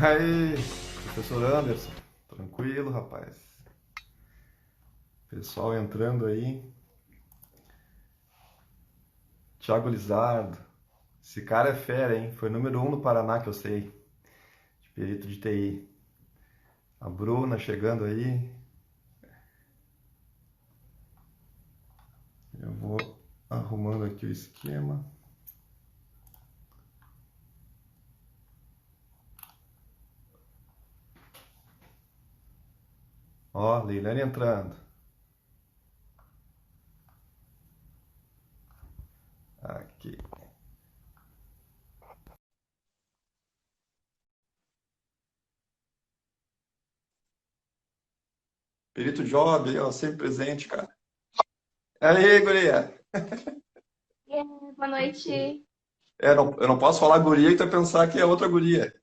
Aí, professor Anderson, tranquilo, rapaz. Pessoal entrando aí. Thiago Lizardo. Esse cara é fera, hein? Foi número um no Paraná que eu sei, de perito de TI. A Bruna chegando aí. Eu vou arrumando aqui o esquema. Ó, Leilane entrando. Aqui. Perito Job, aí, ó, sempre presente, cara. Aí, guria. E aí, boa noite. Eu não posso falar guria e tu pensar que é outra guria.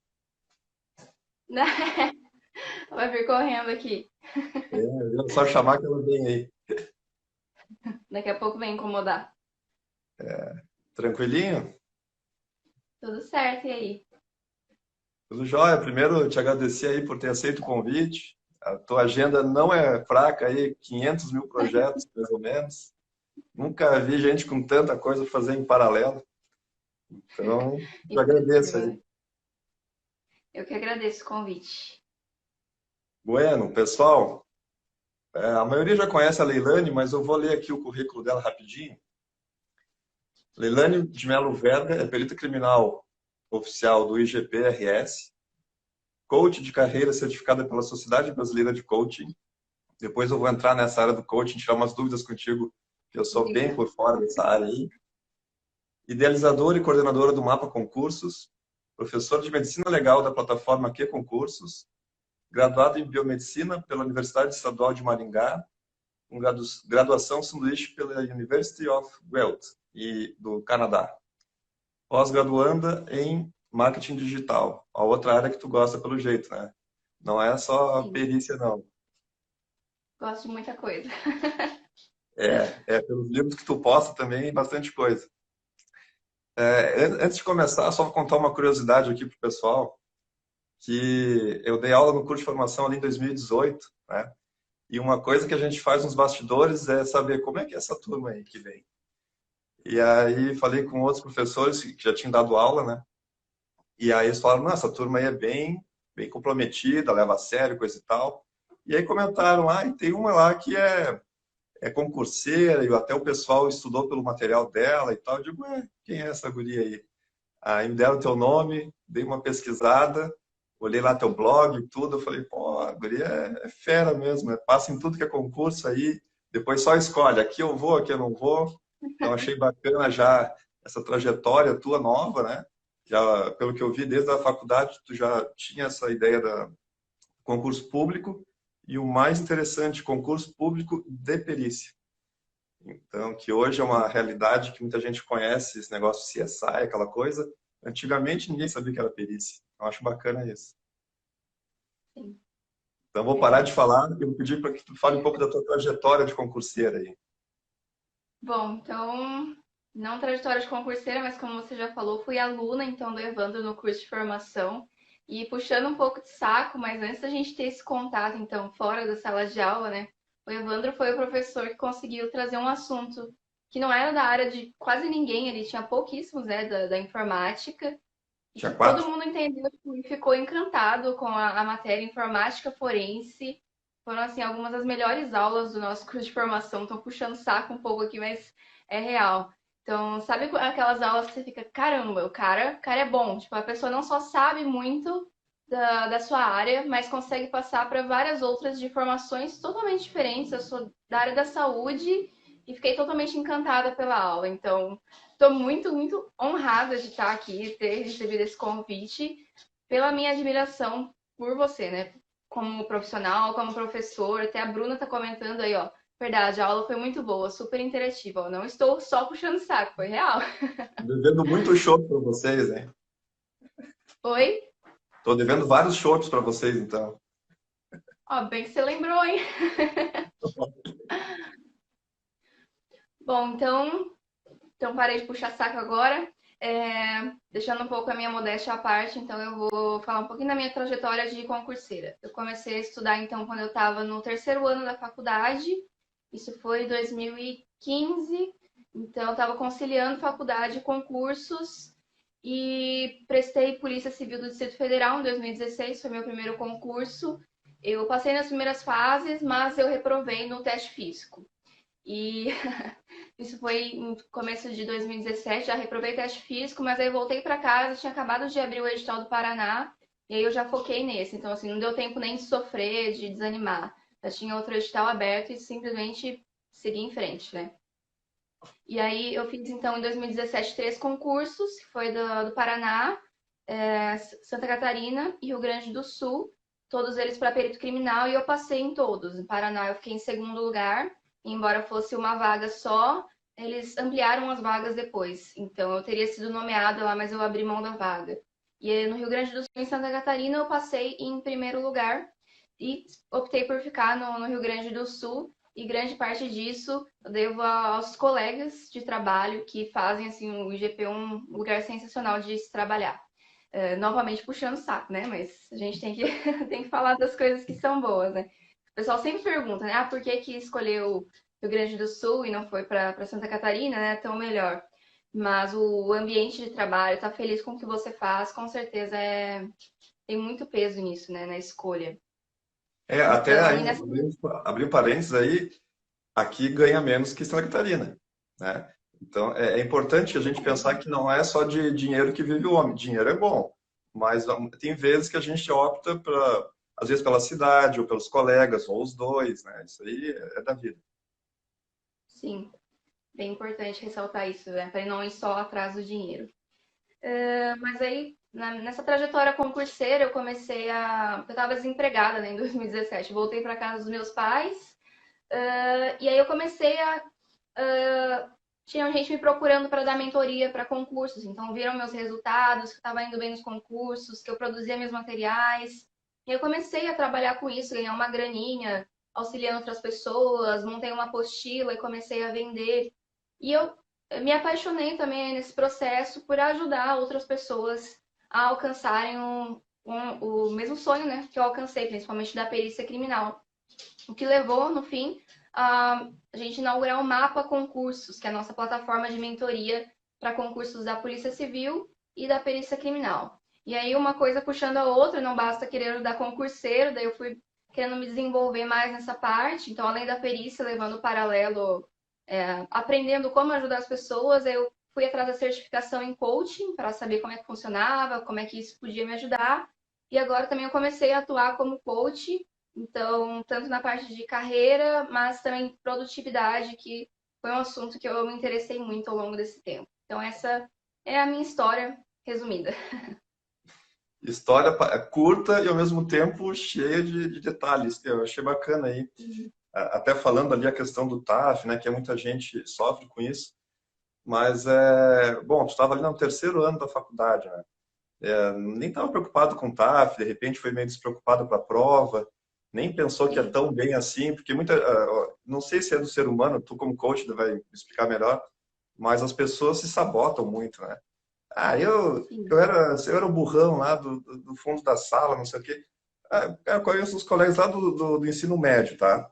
Vai vir correndo aqui. É só chamar que ela vem aí. Daqui a pouco vem incomodar. Tranquilinho? Tudo certo, e aí? Tudo jóia. Primeiro, te agradecer aí por ter aceito o convite. A tua agenda não é fraca aí, 500 mil projetos, mais ou menos. Nunca vi gente com tanta coisa pra fazer em paralelo. Então, te agradeço aí. Impossível. Eu que agradeço o convite. Bueno, pessoal, a maioria já conhece a Leilane, mas eu vou ler aqui o currículo dela rapidinho. Leilane de Melo Verga é perita criminal oficial do IGP-RS, coach de carreira certificada pela Sociedade Brasileira de Coaching. Depois eu vou entrar nessa área do coaching, tirar umas dúvidas contigo, que eu sou bem Diga. por fora dessa área aí. Idealizadora e coordenadora do Mapa Concursos, professor de Medicina Legal da plataforma Q Concursos, graduado em Biomedicina pela Universidade Estadual de Maringá, com graduação sanduíche pela University of Guelph, do Canadá. Pós-graduanda em Marketing Digital, a outra área que tu gosta pelo jeito, né? Não é só Sim, perícia, não. gosto de muita coisa. É pelos livros que tu posta também, bastante coisa. Antes de começar, só vou contar uma curiosidade aqui pro pessoal, que eu dei aula no curso de formação ali em 2018, né? E uma coisa que a gente faz nos bastidores é saber como é que é essa turma aí que vem. E aí falei com outros professores que já tinham dado aula, né? E aí eles falaram, nossa, essa turma aí é bem comprometida, leva a sério, coisa e tal. E aí comentaram, e tem uma lá que é concurseira, e até o pessoal estudou pelo material dela e tal. Eu digo, quem é essa guria aí? Aí me deram teu nome, dei uma pesquisada, olhei lá teu blog e tudo, eu falei, pô, a guria é fera mesmo, passa em tudo que é concurso aí, depois só escolhe, aqui eu vou, aqui eu não vou. Então achei bacana já essa trajetória tua nova, né? Já, pelo que eu vi desde a faculdade, tu já tinha essa ideia da concurso público e o mais interessante, concurso público de perícia. Então, que hoje é uma realidade que muita gente conhece, esse negócio de CSI, aquela coisa. Antigamente ninguém sabia que era perícia. Eu acho bacana isso. Sim, Então, vou parar de verdade. falar e vou pedir para que tu fale um pouco da tua trajetória de concurseira aí. Bom, então, não trajetória de concurseira, mas como você já falou, fui aluna, então, do Evandro no curso de formação. E puxando um pouco de saco, mas antes da gente ter esse contato, então, fora da sala de aula, né? O Evandro foi o professor que conseguiu trazer um assunto que não era da área de quase ninguém, ele tinha pouquíssimos, né, da informática, e Tinha que todo quatro? mundo entendeu tipo, e ficou encantado com a matéria informática forense. Foram, assim, algumas das melhores aulas do nosso curso de formação. Estão puxando saco um pouco aqui, mas é real. Então, sabe aquelas aulas que você fica, caramba, o cara é bom. Tipo, a pessoa não só sabe muito da sua área, mas consegue passar para várias outras de formações totalmente diferentes. Eu sou da área da saúde e fiquei totalmente encantada pela aula. Então, estou muito, muito honrada de estar aqui, ter recebido esse convite, pela minha admiração por você, né? Como profissional, como professor, até a Bruna tá comentando aí, ó. Verdade, a aula foi muito boa, super interativa. Eu não estou só puxando saco, foi real. Devendo muito show para vocês, hein? Oi? Tô devendo vários shows para vocês, então. Ó, bem que você lembrou, hein? Bom, então parei de puxar saco agora. Deixando um pouco a minha modéstia à parte, então eu vou falar um pouquinho da minha trajetória de concurseira. Eu comecei a estudar, então, quando eu estava no terceiro ano da faculdade, isso foi em 2015, então eu estava conciliando faculdade e concursos, e prestei Polícia Civil do Distrito Federal em 2016, foi meu primeiro concurso. Eu passei nas primeiras fases, mas eu reprovei no teste físico. E isso foi no começo de 2017, já reprovei o teste físico, mas aí eu voltei para casa, tinha acabado de abrir o edital do Paraná, e aí eu já foquei nesse. Então, assim, não deu tempo nem de sofrer, de desanimar. Já tinha outro edital aberto e simplesmente segui em frente, né? E aí eu fiz, então, em 2017, 3 concursos, que foi do Paraná, Santa Catarina e Rio Grande do Sul, todos eles para perito criminal, e eu passei em todos. No Paraná eu fiquei em segundo lugar, embora fosse uma vaga só, eles ampliaram as vagas depois. Então eu teria sido nomeada lá, mas eu abri mão da vaga. E no Rio Grande do Sul e em Santa Catarina eu passei em primeiro lugar e optei por ficar no Rio Grande do Sul. E grande parte disso eu devo aos colegas de trabalho que fazem assim, o IGP um lugar sensacional de se trabalhar. Novamente puxando o saco, né? Mas a gente tem que, tem que falar das coisas que são boas, né? O pessoal sempre pergunta, né? Ah, por que que escolheu Rio Grande do Sul e não foi para Santa Catarina, né? Tão melhor. Mas o ambiente de trabalho, tá feliz com o que você faz, com certeza tem muito peso nisso, né? Na escolha. Até Então, e aí, nessa... abrir um parênteses aí, aqui ganha menos que Santa Catarina, né? Então, é importante a gente pensar que não é só de dinheiro que vive o homem. Dinheiro é bom, mas tem vezes que a gente opta, às vezes pela cidade, ou pelos colegas, ou os dois, né? Isso aí é da vida. Sim, bem importante ressaltar isso, né? Para não ir só atrás do dinheiro. Mas aí, nessa trajetória concurseira, eu comecei a. Eu estava desempregada, né, em 2017. Voltei para casa dos meus pais. E aí eu comecei a. Tinha gente me procurando para dar mentoria para concursos. Então, viram meus resultados, que eu estava indo bem nos concursos, que eu produzia meus materiais. E eu comecei a trabalhar com isso, ganhar uma graninha, auxiliando outras pessoas. Montei uma apostila e comecei a vender. E eu me apaixonei também nesse processo por ajudar outras pessoas a alcançarem o mesmo sonho, né, que eu alcancei, principalmente da perícia criminal. O que levou, no fim, a gente inaugurar o Mapa Concursos, que é a nossa plataforma de mentoria para concursos da Polícia Civil e da Perícia Criminal. E aí, uma coisa puxando a outra, não basta querer ajudar concurseiro, daí eu fui querendo me desenvolver mais nessa parte. Então, além da perícia, levando o paralelo, aprendendo como ajudar as pessoas, eu fui atrás da certificação em coaching para saber como é que funcionava, como é que isso podia me ajudar. E agora também eu comecei a atuar como coach, então, tanto na parte de carreira, mas também produtividade, que foi um assunto que eu me interessei muito ao longo desse tempo. Então, essa é a minha história resumida. História curta e ao mesmo tempo cheia de detalhes. Eu achei bacana aí. Até falando ali a questão do TAF, né, que muita gente sofre com isso. Mas, bom, tu estava ali no terceiro ano da faculdade, né? Nem estava preocupado com o TAF, de repente foi meio despreocupado para a prova, nem pensou que é Sim, tão bem assim, porque não sei se é do ser humano, tu como coach vai me explicar melhor, mas as pessoas se sabotam muito, né? Ah, sim. eu era o burrão lá do fundo da sala, não sei o quê. Eu conheço os colegas lá do ensino médio, tá?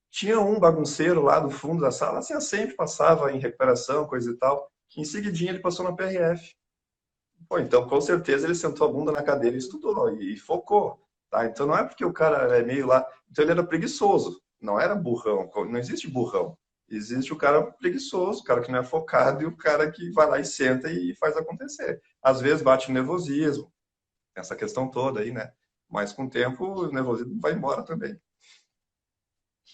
Tinha um bagunceiro lá do fundo da sala, assim, eu sempre passava em recuperação, coisa e tal, que em seguidinha ele passou na PRF. Pô, então com certeza ele sentou a bunda na cadeira e estudou e focou, tá? Então não é porque o cara é meio lá, então ele era preguiçoso, não era burrão, não existe burrão. Existe o cara preguiçoso, o cara que não é focado e o cara que vai lá e senta e faz acontecer. Às vezes bate o nervosismo, essa questão toda aí, né? Mas com o tempo o nervosismo vai embora também.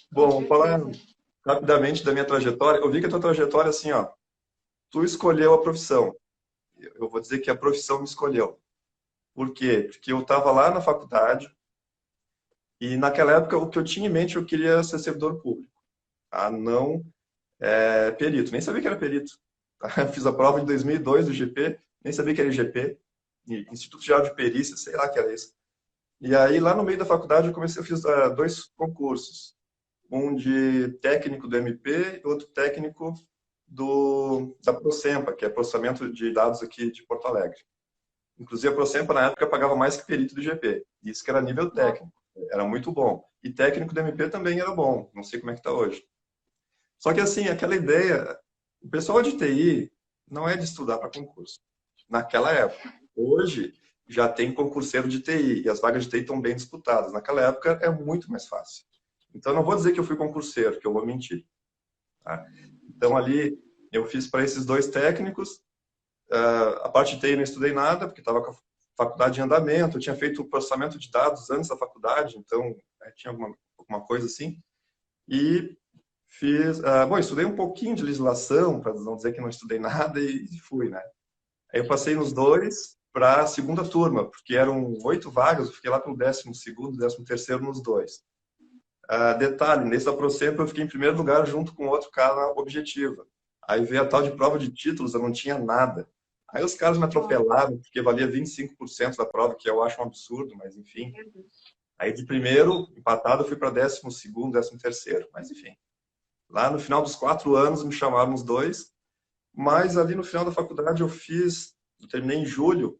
Com Bom, vamos falar certeza. rapidamente da minha trajetória. Eu vi que a tua trajetória, assim, ó, tu escolheu a profissão. Eu vou dizer que a profissão me escolheu. Por quê? Porque eu estava lá na faculdade e naquela época o que eu tinha em mente eu queria ser servidor público, tá? Não perito. Nem sabia que era perito. Tá? Fiz a prova em 2002 do GP, nem sabia que era IGP, Instituto Geral de Perícia, sei lá que era isso. E aí lá no meio da faculdade eu fiz 2 concursos, um de técnico do MP e outro técnico da Procempa, que é processamento de dados aqui de Porto Alegre. Inclusive, a Procempa, na época, pagava mais que perito do IGP. Isso que era nível técnico. Era muito bom. E técnico do MP também era bom. Não sei como é que está hoje. Só que, assim, aquela ideia... O pessoal de TI não é de estudar para concurso. Naquela época. Hoje, já tem concurseiro de TI. E as vagas de TI estão bem disputadas. Naquela época, é muito mais fácil. Então, não vou dizer que eu fui concurseiro, que eu vou mentir. Tá? Então, ali, eu fiz para esses dois técnicos. A parte de TI não estudei nada, porque estava com a faculdade em andamento. Eu tinha feito o processamento de dados antes da faculdade, então tinha alguma coisa assim. E fiz... bom, estudei um pouquinho de legislação, para não dizer que não estudei nada, e fui, né? Aí eu passei nos dois para a segunda turma, porque eram 8 vagas, eu fiquei lá pelo 12º, 13º nos dois. Detalhe, nesse da Procempa eu fiquei em primeiro lugar junto com outro cara na objetiva. Aí veio a tal de prova de títulos, eu não tinha nada. Aí os caras me atropelaram, porque valia 25% da prova, que eu acho um absurdo, mas enfim. Aí de primeiro, empatado, eu fui para 12º, 13º, mas enfim. Lá no final dos 4 anos me chamaram os dois, mas ali no final da faculdade eu terminei em julho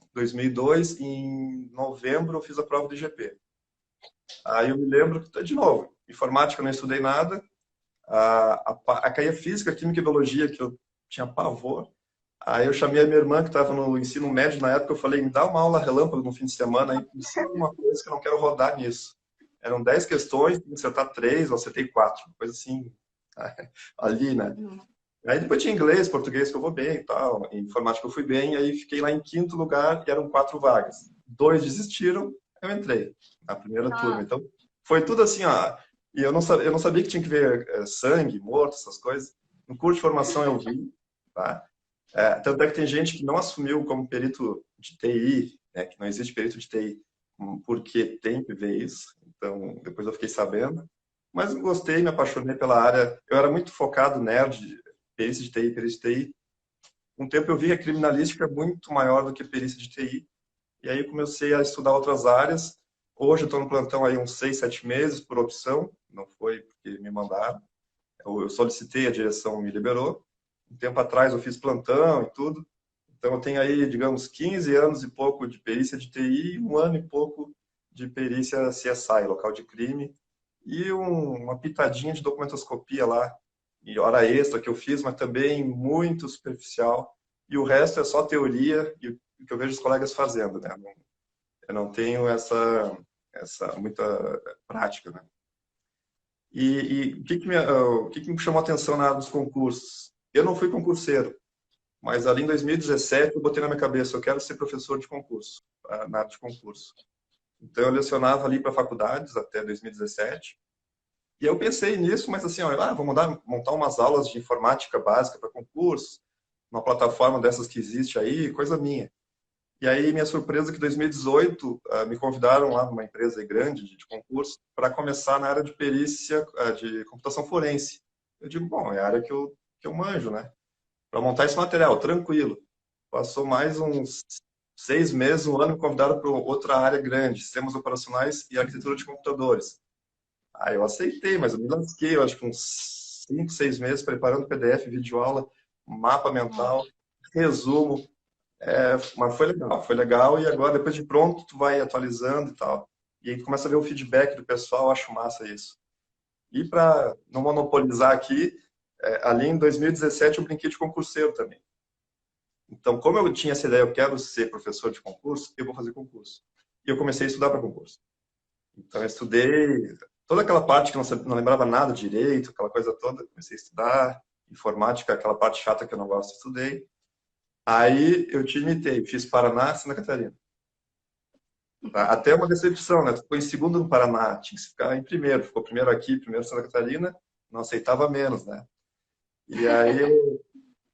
de 2002, e em novembro eu fiz a prova do IGP. Aí eu me lembro que, de novo, informática eu não estudei nada, a física, química e biologia, que eu tinha pavor. Aí eu chamei a minha irmã, que estava no ensino médio na época, eu falei, me dá uma aula relâmpago no fim de semana, aí me ensina alguma coisa que eu não quero rodar nisso. Eram 10 questões, tinha que acertar 3, eu acertei 4, coisa assim, ali, né? Aí depois tinha inglês, português, que eu vou bem e tal, informática eu fui bem, aí fiquei lá em 5º lugar, e eram 4 vagas. 2 desistiram, eu entrei na primeira turma. Então, foi tudo assim, ó. E eu não sabia que tinha que ver sangue, morto, essas coisas. No curso de formação eu vi, tá? Tanto é que tem gente que não assumiu como perito de TI, né, que não existe perito de TI, porque tem que ver isso. Então, depois eu fiquei sabendo. Mas eu gostei, me apaixonei pela área. Eu era muito focado, nerd, perícia de TI, perícia de TI. Um tempo eu vi que a criminalística é muito maior do que perícia de TI. E aí eu comecei a estudar outras áreas. Hoje eu estou no plantão aí uns 6, 7 meses por opção. Não foi porque me mandaram. Eu solicitei, a direção me liberou. Um tempo atrás eu fiz plantão e tudo. Então eu tenho aí, digamos, 15 anos e pouco de perícia de TI e 1 ano e pouco de perícia CSI, local de crime, e uma pitadinha de documentoscopia lá, e hora extra que eu fiz, mas também muito superficial. E o resto é só teoria e o que eu vejo os colegas fazendo, né? Eu não tenho essa muita prática, né? E o que me chamou a atenção na área dos concursos? Eu não fui concurseiro, mas ali em 2017 eu botei na minha cabeça, eu quero ser professor de concurso, na área de concurso. Então eu lecionava ali para faculdades até 2017. E eu pensei nisso, mas assim, ó, vou montar umas aulas de informática básica para concurso, uma plataforma dessas que existe aí, coisa minha. E aí, minha surpresa é que em 2018 me convidaram lá numa empresa grande de concurso para começar na área de perícia de computação forense. Eu digo, bom, é a área que eu manjo, né? Para montar esse material, tranquilo. Passou mais uns 6 meses, 1 ano, me convidaram para outra área grande, sistemas operacionais e arquitetura de computadores. Aí eu aceitei, mas eu me lasquei, eu acho que uns 5, 6 meses preparando PDF, videoaula, mapa mental, resumo. Mas foi legal, e agora, depois de pronto, tu vai atualizando e tal. E aí tu começa a ver o feedback do pessoal, eu acho massa isso. E para não monopolizar aqui, ali em 2017 eu brinquei de concurseiro também. Então, como eu tinha essa ideia, eu quero ser professor de concurso, eu vou fazer concurso. E eu comecei a estudar para concurso. Então, eu estudei toda aquela parte que eu não lembrava nada direito, aquela coisa toda, comecei a estudar. Informática, aquela parte chata que eu não gosto, estudei. Aí eu te imitei, fiz Paraná, Santa Catarina. Tá? Até uma decepção, né? Tu ficou em segundo no Paraná, tinha que ficar em primeiro. Ficou primeiro aqui, primeiro em Santa Catarina, não aceitava menos, né? E aí,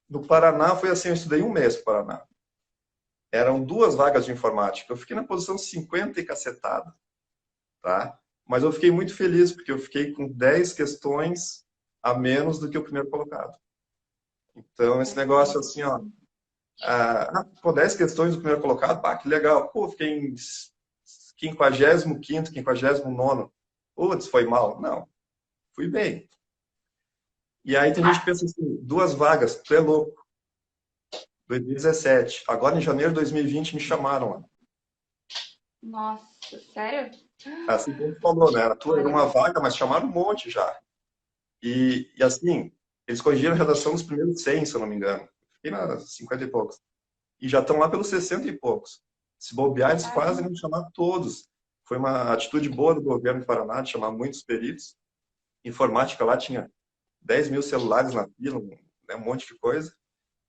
no Paraná, foi assim, eu estudei 1 mês no Paraná. Eram 2 vagas de informática. Eu fiquei na posição 50 e cacetada, tá? Mas eu fiquei muito feliz, porque eu fiquei com 10 questões a menos do que o primeiro colocado. Então, esse negócio assim, ó, pô, 10 questões do primeiro colocado, pá, que legal. Pô, fiquei em 55º, 59º. Putz, foi mal. Não, fui bem. E aí tem gente que pensa assim, 2 vagas, tu é louco. 2017. Agora, em janeiro de 2020, me chamaram lá. Nossa, sério? Assim como tu falou, né? A tua era Olha, uma vaga, mas chamaram um monte já. E assim, eles corrigiram a redação dos primeiros 100, se eu não me engano. Fiquei na 50 e poucos. E já estão lá pelos 60 e poucos. Se bobear, eles quase caramba. vão chamar todos. Foi uma atitude boa do governo do Paraná de chamar muitos peritos. Informática lá tinha 10 mil celulares na fila, né, um monte de coisa.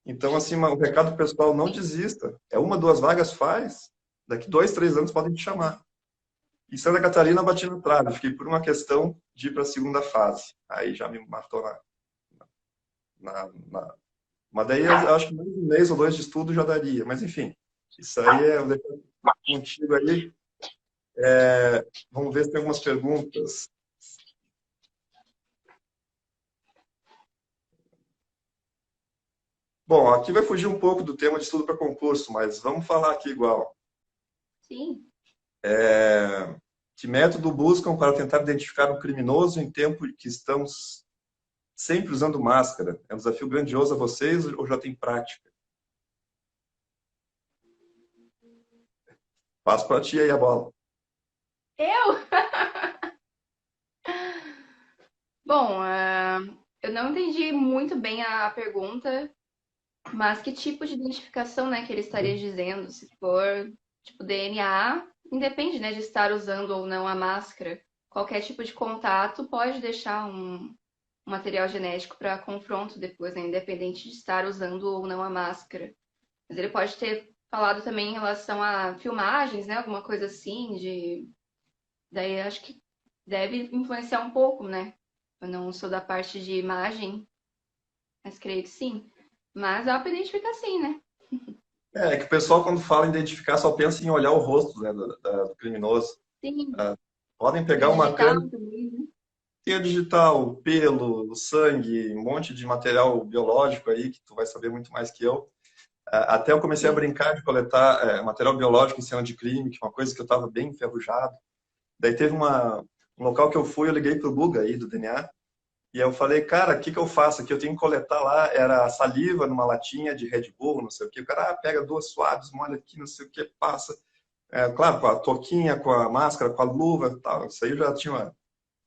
Então, assim, o recado pessoal, não desista. É 1, 2 vagas, faz. Daqui 2, 3 anos podem te chamar. E Santa Catarina bati na trave. Fiquei por uma questão de ir para a segunda fase. Aí já me matou na. Mas daí eu acho que mais 1 mês ou 2 de estudo já daria. Mas enfim, isso aí eu deixo contigo aí. Vamos ver se tem algumas perguntas. Bom, aqui vai fugir um pouco do tema de estudo para concurso, mas vamos falar aqui igual. Sim. Que método buscam para tentar identificar um criminoso em tempo em que estamos sempre usando máscara? É um desafio grandioso a vocês ou já tem prática? Passo para ti aí a bola. Eu? Bom, eu não entendi muito bem a pergunta, mas que tipo de identificação, né, que ele estaria dizendo? Se for, tipo, DNA, independe, né, de estar usando ou não a máscara. Qualquer tipo de contato pode deixar um material genético para confronto depois, né, independente de estar usando ou não a máscara. Mas ele pode ter falado também em relação a filmagens, né, alguma coisa assim, de... Daí acho que deve influenciar um pouco, né? Eu não sou da parte de imagem, mas creio que sim. Mas dá para identificar sim, né? É que o pessoal, quando fala em identificar, só pensa em olhar o rosto, né, do criminoso. Sim. Podem E pegar uma digital câmera, também, né? tem a digital, pelo, sangue, um monte de material biológico aí, que tu vai saber muito mais que eu. Até eu comecei a Sim. brincar de coletar material biológico em cena de crime, que é uma coisa que eu estava bem enferrujado. Daí teve um local que eu fui, eu liguei pro Guga aí, do DNA, e eu falei, cara, o que que eu faço aqui? Eu tenho que coletar lá, era saliva numa latinha de Red Bull, não sei o quê. O cara pega 2 suaves, molha aqui, não sei o que, passa. Claro, com a touquinha, com a máscara, com a luva e tal. Isso aí eu já tinha,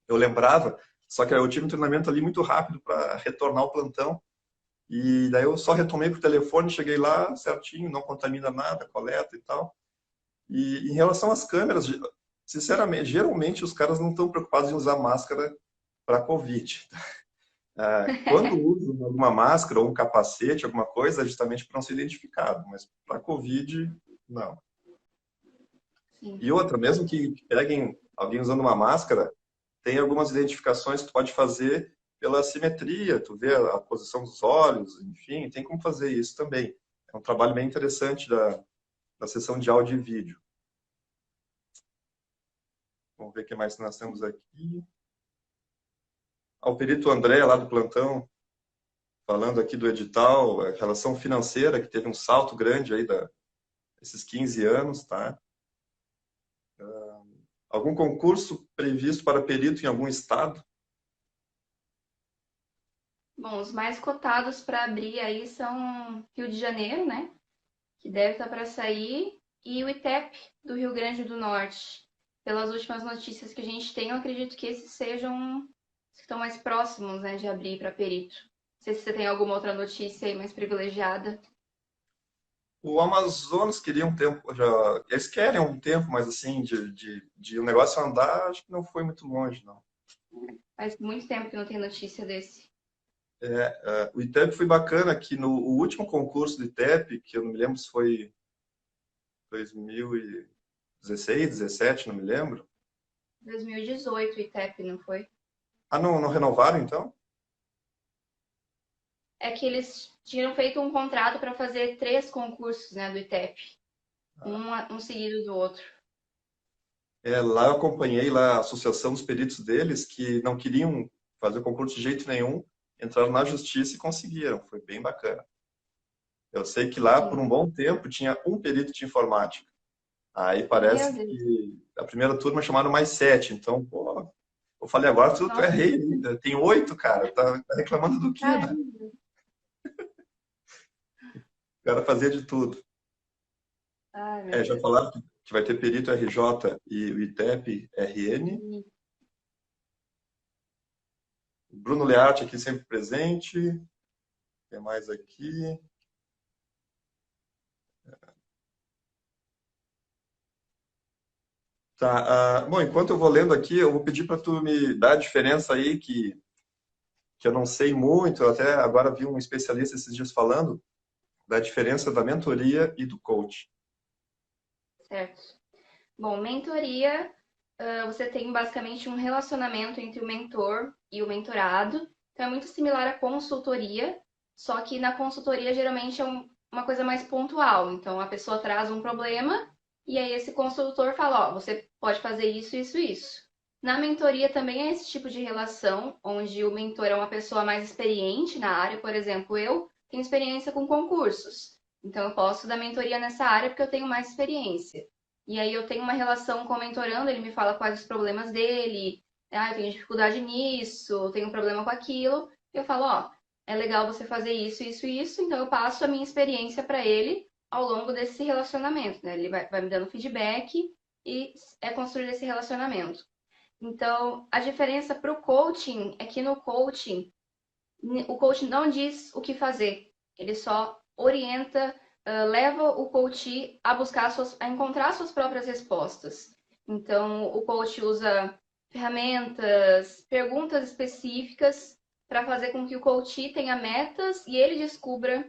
eu lembrava, só que eu tive um treinamento ali muito rápido para retornar ao plantão. E daí eu só retomei por telefone, cheguei lá certinho, não contamina nada, coleta e tal. E em relação às câmeras, sinceramente, geralmente os caras não estão preocupados em usar máscara para Covid. Quando usam alguma máscara ou um capacete, alguma coisa, é justamente para não ser identificado, mas para Covid, não. Sim. E outra, mesmo que peguem alguém usando uma máscara, tem algumas identificações que tu pode fazer pela simetria, tu vê a posição dos olhos, enfim, tem como fazer isso também. É um trabalho bem interessante da sessão de áudio e vídeo. Vamos ver o que mais nós temos aqui. O perito André, lá do plantão, falando aqui do edital, a relação financeira, que teve um salto grande aí desses 15 anos, tá? Algum concurso previsto para perito em algum estado? Bom, os mais cotados para abrir aí são Rio de Janeiro, né? Que deve estar para sair, e o ITEP do Rio Grande do Norte. Pelas últimas notícias que a gente tem, eu acredito que esses sejam os que estão mais próximos, né, de abrir para perito. Não sei se você tem alguma outra notícia aí mais privilegiada. O Amazonas queria um tempo, já, eles querem um tempo, mas assim, de o negócio andar, acho que não foi muito longe, não. Faz muito tempo que não tem notícia desse. O ITEP foi bacana, que no o último concurso do ITEP, que eu não me lembro se foi 2016, 17, não me lembro. 2018 o ITEP, não foi? Ah, não, não renovaram então? É que eles tinham feito um contrato para fazer 3 concursos, né, do ITEP. Um seguido do outro. Lá eu acompanhei lá a associação dos peritos deles, que não queriam fazer o concurso de jeito nenhum, entraram na justiça e conseguiram, foi bem bacana. Eu sei que lá, por Sim. um bom tempo, tinha um perito de informática. Aí Meu parece Deus. que a primeira turma chamaram mais 7, então, pô, Eu falei, agora tu é Nossa, rei ainda. Tem 8, cara. Tá reclamando do quê, né? caramba. O cara fazia de tudo. Ai, meu É, já Deus. falaram que vai ter perito RJ e o ITEP RN. E- O Bruno Learte aqui sempre presente. Tem mais aqui. Tá. Bom, enquanto eu vou lendo aqui, eu vou pedir para tu me dar a diferença aí que eu não sei muito. Eu até agora vi um especialista esses dias falando da diferença da mentoria e do coach. Certo. Bom, mentoria, você tem basicamente um relacionamento entre o mentor e o mentorado. Então, é muito similar à consultoria, só que na consultoria geralmente é uma coisa mais pontual. Então, a pessoa traz um problema e aí esse consultor fala, ó, você pode fazer isso, isso, isso. Na mentoria também é esse tipo de relação, onde o mentor é uma pessoa mais experiente na área. Por exemplo, eu tenho experiência com concursos. Então, eu posso dar mentoria nessa área porque eu tenho mais experiência. E aí eu tenho uma relação com o mentorando, ele me fala quais os problemas dele, eu tenho dificuldade nisso, eu tenho problema com aquilo. Eu falo, ó, é legal você fazer isso, isso e isso, então eu passo a minha experiência para ele ao longo desse relacionamento, né? Ele vai me dando feedback e é construir esse relacionamento. Então, a diferença para o coaching é que no coaching o coach não diz o que fazer, ele só orienta, leva o coach a buscar a encontrar suas próprias respostas. Então, o coach usa ferramentas, perguntas específicas para fazer com que o coach tenha metas e ele descubra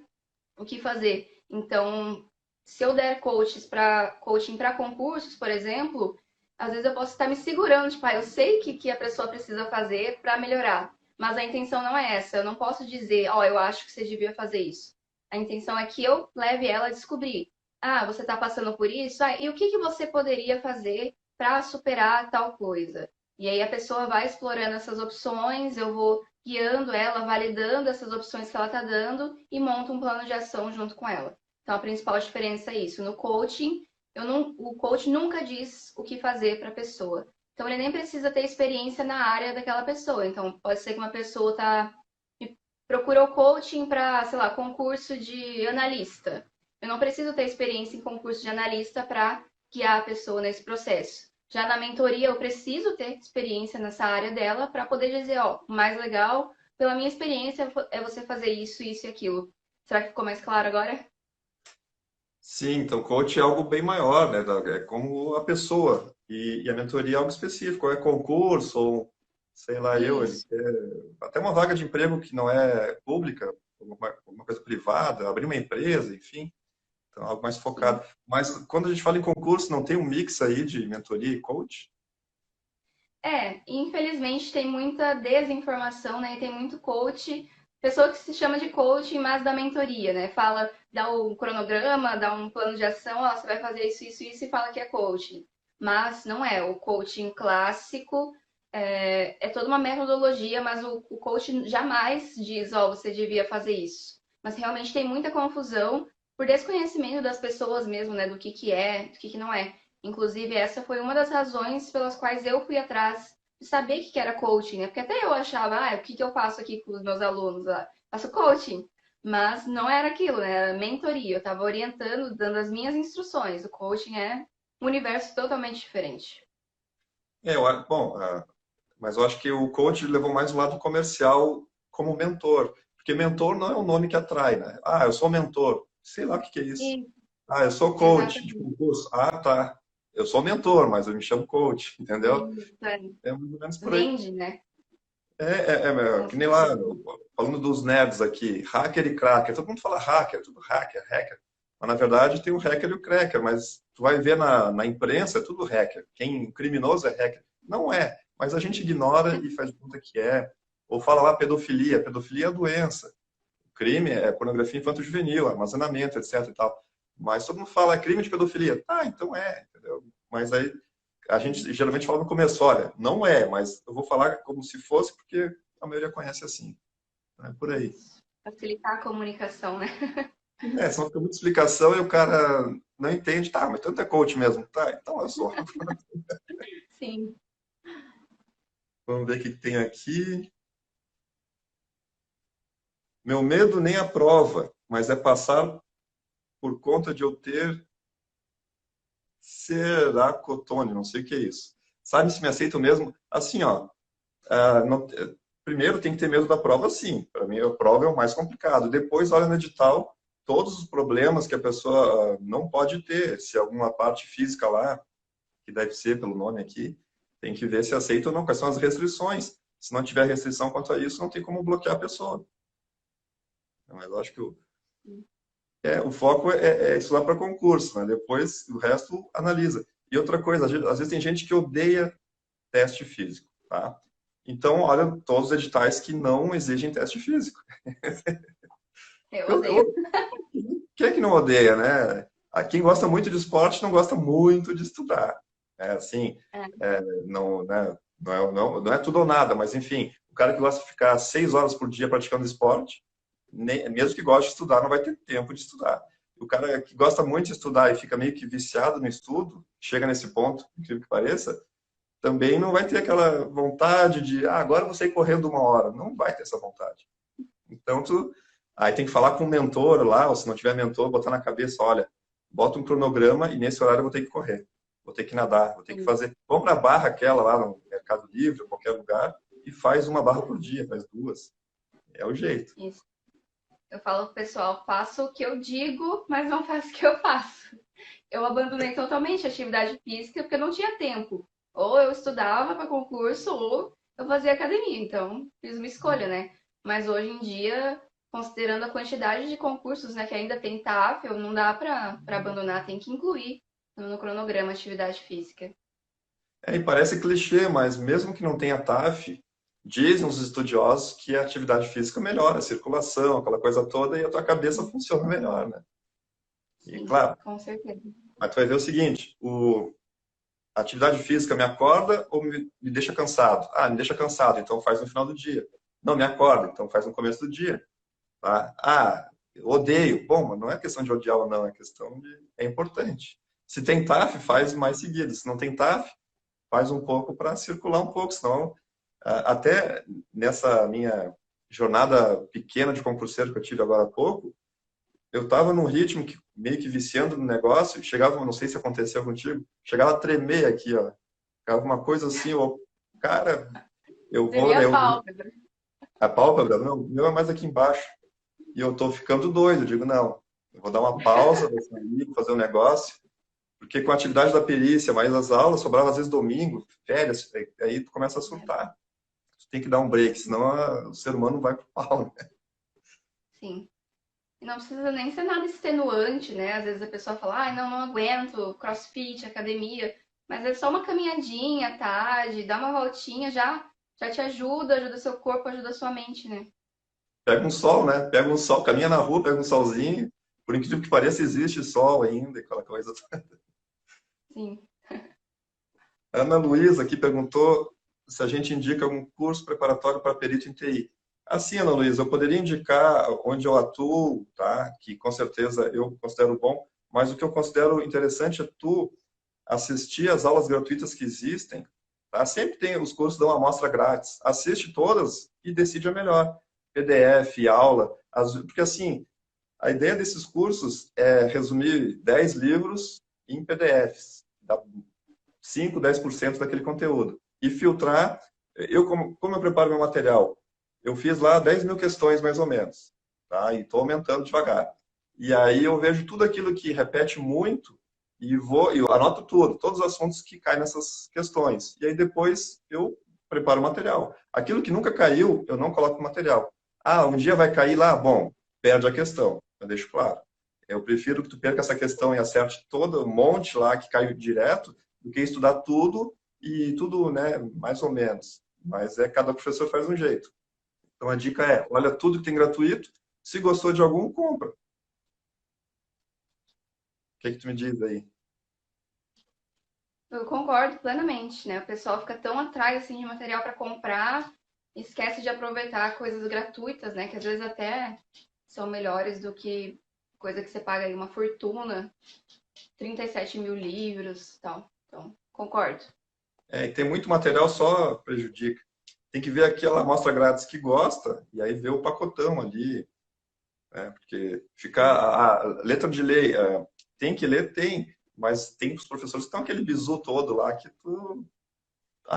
o que fazer. Então, se eu der coaching para concursos, por exemplo, às vezes eu posso estar me segurando, tipo, eu sei que a pessoa precisa fazer para melhorar, mas a intenção não é essa. Eu não posso dizer, ó, eu acho que você devia fazer isso. A intenção é que eu leve ela a descobrir. Ah, você está passando por isso? E o que você poderia fazer para superar tal coisa? E aí a pessoa vai explorando essas opções, eu vou guiando ela, validando essas opções que ela está dando e monta um plano de ação junto com ela. Então, a principal diferença é isso. No coaching, o coach nunca diz o que fazer para a pessoa. Então, ele nem precisa ter experiência na área daquela pessoa. Então, pode ser que uma pessoa procurou coaching para, sei lá, concurso de analista. Eu não preciso ter experiência em concurso de analista para guiar a pessoa nesse processo. Já na mentoria, eu preciso ter experiência nessa área dela para poder dizer, ó, o mais legal, pela minha experiência, é você fazer isso, isso e aquilo. Será que ficou mais claro agora? Sim, então coach é algo bem maior, né? É como a pessoa. E a mentoria é algo específico, ou é concurso, ou sei lá ele Isso. quer até uma vaga de emprego que não é pública, uma coisa privada, abrir uma empresa, enfim. Então, algo mais Sim. focado. Mas quando a gente fala em concurso, não tem um mix aí de mentoria e coach? Infelizmente tem muita desinformação, né? E tem muito coach, pessoa que se chama de coach, mas da mentoria, né? Fala, dá um cronograma, dá um plano de ação, ó, você vai fazer isso, isso, isso e fala que é coaching. Mas não é. O coaching clássico é toda uma metodologia, mas o coach jamais diz, ó, você devia fazer isso. Mas realmente tem muita confusão por desconhecimento das pessoas mesmo, né? Do que é, do que não é. Inclusive, essa foi uma das razões pelas quais eu fui atrás de saber o que era coaching, né? Porque até eu achava, o que eu faço aqui com os meus alunos lá? Faço coaching. Mas não era aquilo, né? Era mentoria. Eu estava orientando, dando as minhas instruções. O coaching é um universo totalmente diferente. Bom, mas eu acho que o coach levou mais o lado comercial como mentor. Porque mentor não é um nome que atrai, né? Ah, eu sou mentor. Sei lá o que que é isso. E, Ah, eu sou coach de exatamente. concurso. Ah, tá. Eu sou mentor, mas eu me chamo coach, entendeu? Isso, É mais ou menos por aí. vende, né? É, Com que nem lá, certeza. falando dos nerds aqui, hacker e cracker. Todo mundo fala hacker, tudo hacker, hacker. Mas na verdade tem o hacker e o cracker, mas tu vai ver na imprensa, é tudo hacker. Quem criminoso é hacker. Não é, mas a gente ignora e faz de conta que é. Ou fala lá pedofilia. Pedofilia é doença. O crime é pornografia infanto-juvenil, armazenamento, etc e tal. Mas todo mundo fala é crime de pedofilia. Ah, então é, entendeu? Mas aí a gente geralmente fala no começo, olha, não é, mas eu vou falar como se fosse porque a maioria conhece assim. É por aí. Isso. Facilitar a comunicação, né? É, senão fica muita explicação e o cara não entende. Tá, mas tanto é coach mesmo. Tá, então eu sou. Sim. Vamos ver o que tem aqui. Meu medo nem a prova, mas é passar por conta de eu ter ceracotone, não sei o que é isso. Sabe se me aceitam mesmo? Assim, ó, primeiro tem que ter medo da prova, sim. Para mim, a prova é o mais complicado. Depois, olha no edital todos os problemas que a pessoa não pode ter. Se alguma parte física lá, que deve ser pelo nome aqui, tem que ver se aceita ou não, quais são as restrições. Se não tiver restrição quanto a isso, não tem como bloquear a pessoa. Mas eu acho que o foco é estudar para concurso, né? Depois o resto analisa. E outra coisa, às vezes tem gente que odeia teste físico, tá? Então, olha todos os editais que não exigem teste físico. Eu Eu, odeio. eu, quem é que não odeia, né? Quem gosta muito de esporte não gosta muito de estudar. É assim, É, não, né? Não é tudo ou nada, mas enfim, o cara que gosta de ficar 6 horas por dia praticando esporte, mesmo que goste de estudar, não vai ter tempo de estudar. O cara que gosta muito de estudar e fica meio que viciado no estudo, chega nesse ponto, incrível que pareça, também não vai ter aquela vontade de, agora eu vou sair correndo 1 hora. Não vai ter essa vontade. Então, aí tem que falar com o mentor lá, ou se não tiver mentor, botar na cabeça, olha, bota um cronograma e nesse horário eu vou ter que correr, vou ter que nadar, vou ter que sim, fazer. Vamos na barra aquela lá no Mercado Livre, ou qualquer lugar, e faz uma barra por dia, faz duas. É o jeito. isso. Eu falo pro pessoal, faço o que eu digo, mas não faço o que eu faço. Eu abandonei totalmente a atividade física porque eu não tinha tempo. Ou eu estudava para concurso, ou eu fazia academia. Então, fiz uma escolha, né? Mas hoje em dia, considerando a quantidade de concursos, né, que ainda tem TAFEL, não dá para abandonar, tem que incluir no cronograma a atividade física. E parece clichê, mas mesmo que não tenha TAF, dizem os estudiosos que a atividade física melhora a circulação, aquela coisa toda, e a tua cabeça funciona melhor, né? E Sim, claro, com certeza. mas tu vai ver o seguinte, a atividade física me acorda ou me deixa cansado? Me deixa cansado, então faz no final do dia. Não, me acorda, então faz no começo do dia. Tá? Eu odeio. Bom, mas não é questão de odiar ou não, é questão de... É importante. Se tem TAF, faz mais seguido. Se não tem TAF, faz um pouco para circular um pouco, senão até nessa minha jornada pequena de concurseiro que eu tive agora há pouco, eu estava num ritmo que meio que viciando no negócio, chegava, não sei se aconteceu contigo, chegava a tremer aqui, ó. Ficava uma coisa assim, cara, eu vou, Seria né, a pálpebra. a pálpebra, não, o meu é mais aqui embaixo. E eu tô ficando doido, eu digo, não, eu vou dar uma pausa, vou sair, vou fazer um negócio, porque com a atividade da perícia, mais as aulas, sobrava às vezes domingo, férias, aí tu começa a surtar. Tu tem que dar um break, senão o ser humano vai pro pau, né? Sim. E não precisa nem ser nada extenuante, né? Às vezes a pessoa fala, ai, não, não aguento, crossfit, academia. Mas é só uma caminhadinha à tarde, dá uma voltinha, já te ajuda, ajuda seu corpo, ajuda sua mente, né? Pega um sol, né? Pega um sol, caminha na rua, pega um solzinho. Por incrível que pareça, existe sol ainda, aquela coisa. Sim. A Ana Luísa aqui perguntou se a gente indica algum curso preparatório para perito em TI. Assim, Ana Luísa, eu poderia indicar onde eu atuo, tá? Que com certeza eu considero bom, mas o que eu considero interessante é tu assistir às aulas gratuitas que existem, tá? Sempre tem, os cursos dão amostra grátis. Assiste todas e decide a melhor. PDF, aula, porque assim, a ideia desses cursos é resumir 10 livros em PDFs, dá 5, 10% daquele conteúdo. E filtrar, como eu preparo meu material? Eu fiz lá 10 mil questões, mais ou menos, tá? E estou aumentando devagar. E aí eu vejo tudo aquilo que repete muito e eu anoto tudo, todos os assuntos que caem nessas questões. E aí depois eu preparo o material. Aquilo que nunca caiu, eu não coloco no material. Um dia vai cair lá? Bom, perde a questão, eu deixo claro. Eu prefiro que tu perca essa questão e acerte todo um monte lá que caiu direto, do que estudar tudo e tudo, né, mais ou menos. Mas cada professor faz um jeito. Então a dica é, olha tudo que tem gratuito, se gostou de algum, compra. O que tu me diz aí? Eu concordo plenamente, né? O pessoal fica tão atrás assim de material para comprar, esquece de aproveitar coisas gratuitas, né? Que às vezes até são melhores do que coisa que você paga aí uma fortuna, 37 mil livros e tal. Então, concordo. E tem muito material só prejudica. tem que ver aquela amostra grátis que gosta e aí ver o pacotão ali, né? Porque ficar a letra de lei, tem que ler, tem, mas tem os professores que estão aquele bizu todo lá que tu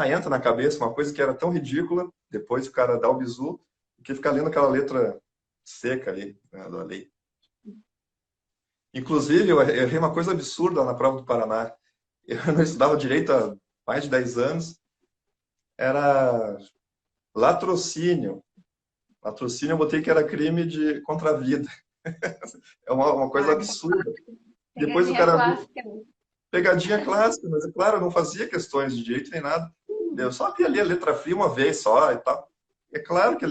entra na cabeça uma coisa que era tão ridícula, depois o cara dá o bizu, que ficar lendo aquela letra seca ali, né, da lei. Inclusive, eu errei uma coisa absurda na prova do Paraná. Eu não estudava direito há mais de 10 anos. Era latrocínio. Latrocínio eu botei que era crime contra a vida. É uma coisa Ah, absurda. Depois o pegadinha cara viu, clássica. pegadinha clássica, mas é claro, eu não fazia questões de direito nem nada. Eu só vi ali a letra fria uma vez só e tal. É claro que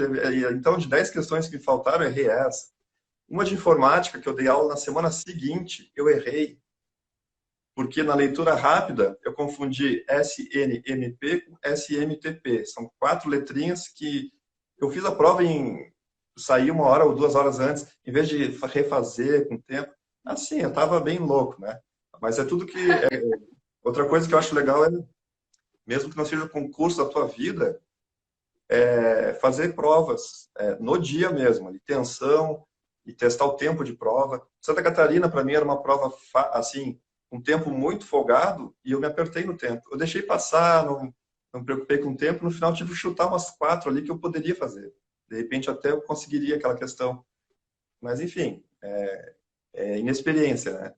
então de 10 questões que me faltaram, eu errei essa. Uma de informática, que eu dei aula na semana seguinte, eu errei. Porque na leitura rápida eu confundi SNMP com SMTP. São 4 letrinhas que eu fiz a prova sair 1 hora ou 2 horas antes, em vez de refazer com tempo. Assim, eu estava bem louco, né? Mas é tudo que. Outra coisa que eu acho legal é, mesmo que não seja o concurso da tua vida, fazer provas no dia mesmo, ali, tensão e testar o tempo de prova. Santa Catarina, para mim, era uma prova assim, um tempo muito folgado e eu me apertei no tempo. Eu deixei passar, não me preocupei com o tempo, no final tive que chutar umas 4 ali que eu poderia fazer. De repente até eu conseguiria aquela questão. Mas enfim, inexperiência, né?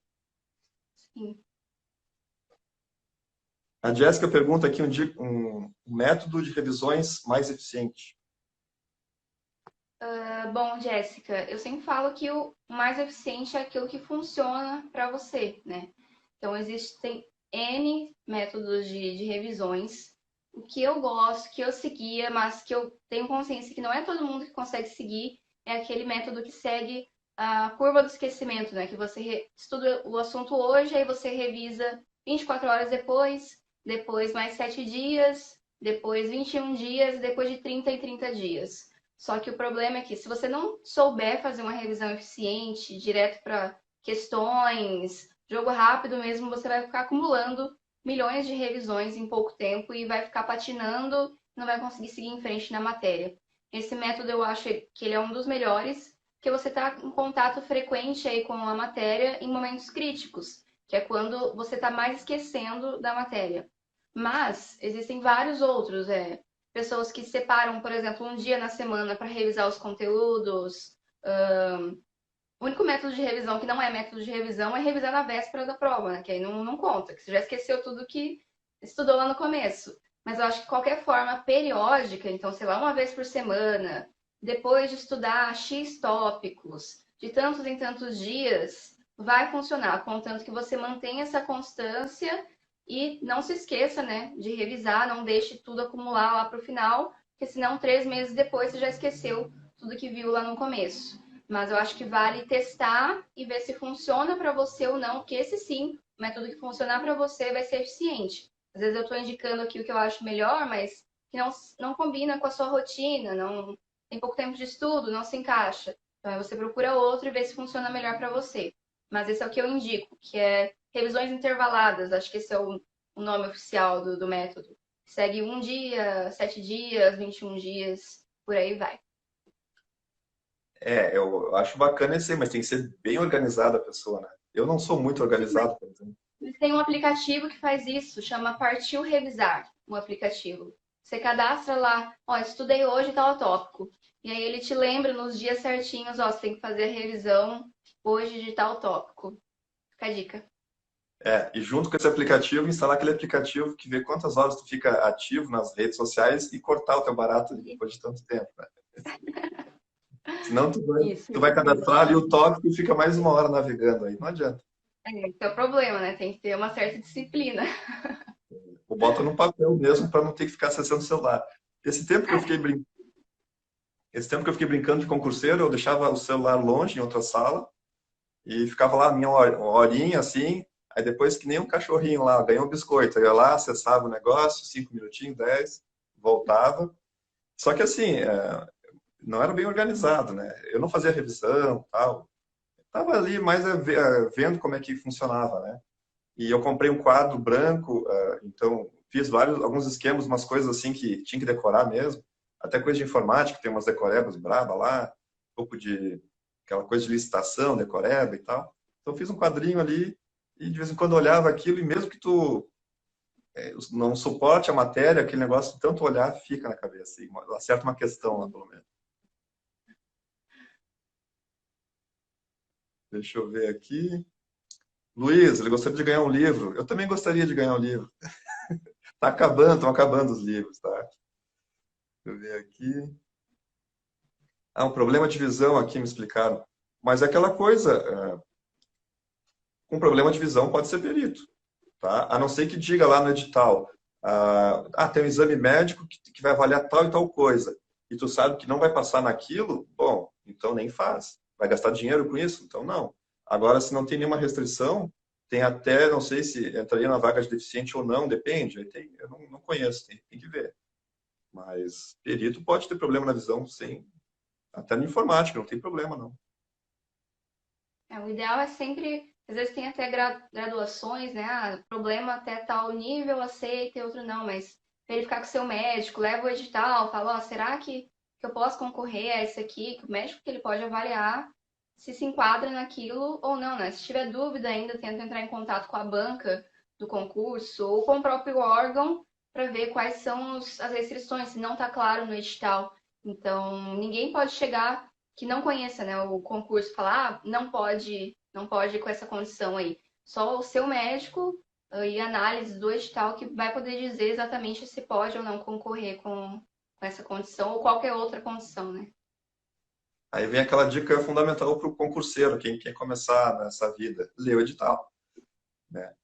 Sim. A Jéssica pergunta aqui um método de revisões mais eficiente. Bom, Jéssica, eu sempre falo que o mais eficiente é aquilo que funciona para você, né? Então, existem N métodos de revisões. O que eu gosto, que eu seguia, mas que eu tenho consciência que não é todo mundo que consegue seguir, é aquele método que segue a curva do esquecimento, né? Que você estuda o assunto hoje, aí você revisa 24 horas depois, depois mais 7 dias, depois 21 dias, depois de 30 em 30 dias. Só que o problema é que se você não souber fazer uma revisão eficiente, direto para questões, jogo rápido mesmo, você vai ficar acumulando milhões de revisões em pouco tempo e vai ficar patinando, não vai conseguir seguir em frente na matéria. Esse método eu acho que ele é um dos melhores, porque você está em contato frequente aí com a matéria em momentos críticos, que é quando você está mais esquecendo da matéria. Mas existem vários outros, pessoas que separam, por exemplo, um dia na semana para revisar os conteúdos. O único método de revisão que não é método de revisão é revisar na véspera da prova, né? Que aí não conta, que você já esqueceu tudo que estudou lá no começo. Mas eu acho que qualquer forma periódica, então, sei lá, uma vez por semana, depois de estudar X tópicos, de tantos em tantos dias, vai funcionar, contanto que você mantenha essa constância e não se esqueça, né, de revisar, não deixe tudo acumular lá para o final, porque senão 3 meses depois você já esqueceu tudo que viu lá no começo. Mas eu acho que vale testar e ver se funciona para você ou não, porque esse sim, o método que funcionar para você vai ser eficiente. Às vezes eu estou indicando aqui o que eu acho melhor, mas que não combina com a sua rotina, não tem pouco tempo de estudo, não se encaixa. Então aí você procura outro e vê se funciona melhor para você. Mas esse é o que eu indico, que é revisões intervaladas. Acho que esse é o nome oficial do método. Segue um dia, 7 dias, 21 dias, por aí vai. Eu acho bacana esse aí, mas tem que ser bem organizada a pessoa, né? Eu não sou muito organizado, por exemplo. Mas tem um aplicativo que faz isso, chama Partiu Revisar, um aplicativo. Você cadastra lá, ó, estudei hoje tal tópico. E aí ele te lembra nos dias certinhos, ó, você tem que fazer a revisão hoje de tal tópico. Fica a dica. E junto com esse aplicativo, instalar aquele aplicativo que vê quantas horas tu fica ativo nas redes sociais e cortar o teu barato ali depois de tanto tempo, né? Senão Isso. tu vai cadastrar ali o tópico e fica mais 1 hora navegando aí. Não adianta. Esse é o problema, né? Tem que ter uma certa disciplina. Ou bota no papel mesmo para não ter que ficar acessando o celular. Esse tempo que eu fiquei brincando, esse tempo que eu fiquei brincando de concurseiro, eu deixava o celular longe em outra sala e ficava lá a minha horinha assim. Aí depois que nem um cachorrinho lá, ganhou um biscoito. Eu ia lá, acessava o negócio, 5 minutinhos, 10, voltava. Só que assim, não era bem organizado, né? Eu não fazia revisão, tal. Tava ali mais vendo como é que funcionava, né? E eu comprei um quadro branco, então fiz alguns esquemas, umas coisas assim que tinha que decorar mesmo. até coisa de informática, tem umas decorebas braba lá, um pouco de aquela coisa de licitação, decoreba e tal. Então eu fiz um quadrinho ali e de vez em quando eu olhava aquilo e mesmo que tu não suporte a matéria, aquele negócio de tanto olhar fica na cabeça e acerta uma questão lá, pelo menos. Deixa eu ver aqui. Luiz, ele gostaria de ganhar um livro. Eu também gostaria de ganhar um livro. Tá acabando, estão acabando os livros, tá? Deixa eu ver aqui. Ah, um problema de visão aqui, me explicaram. Mas é aquela coisa, com problema de visão pode ser perito, tá? A não ser que diga lá no edital, tem um exame médico que vai avaliar tal e tal coisa, e tu sabe que não vai passar naquilo, bom, então nem faz. Vai gastar dinheiro com isso? Então não. Agora, se não tem nenhuma restrição, tem até, não sei se entraria na vaga de deficiente ou não, depende. Eu não conheço, tem que ver. Mas perito pode ter problema na visão, sim. Até na informática, não tem problema, não. O ideal é sempre, às vezes tem até graduações, né? Problema até tal nível, aceita e outro não, mas verificar com o seu médico, leva o edital, fala, será que eu posso concorrer a esse aqui? Que o médico que ele pode avaliar se enquadra naquilo ou não, né? Se tiver dúvida ainda, tenta entrar em contato com a banca do concurso ou com o próprio órgão para ver quais são as restrições, se não está claro no edital. Então, ninguém pode chegar que não conheça, né, o concurso, falar, não pode com essa condição aí. Só o seu médico e análise do edital que vai poder dizer exatamente se pode ou não concorrer com essa condição ou qualquer outra condição, né? Aí vem aquela dica fundamental para o concurseiro, quem quer começar nessa vida, ler o edital, né?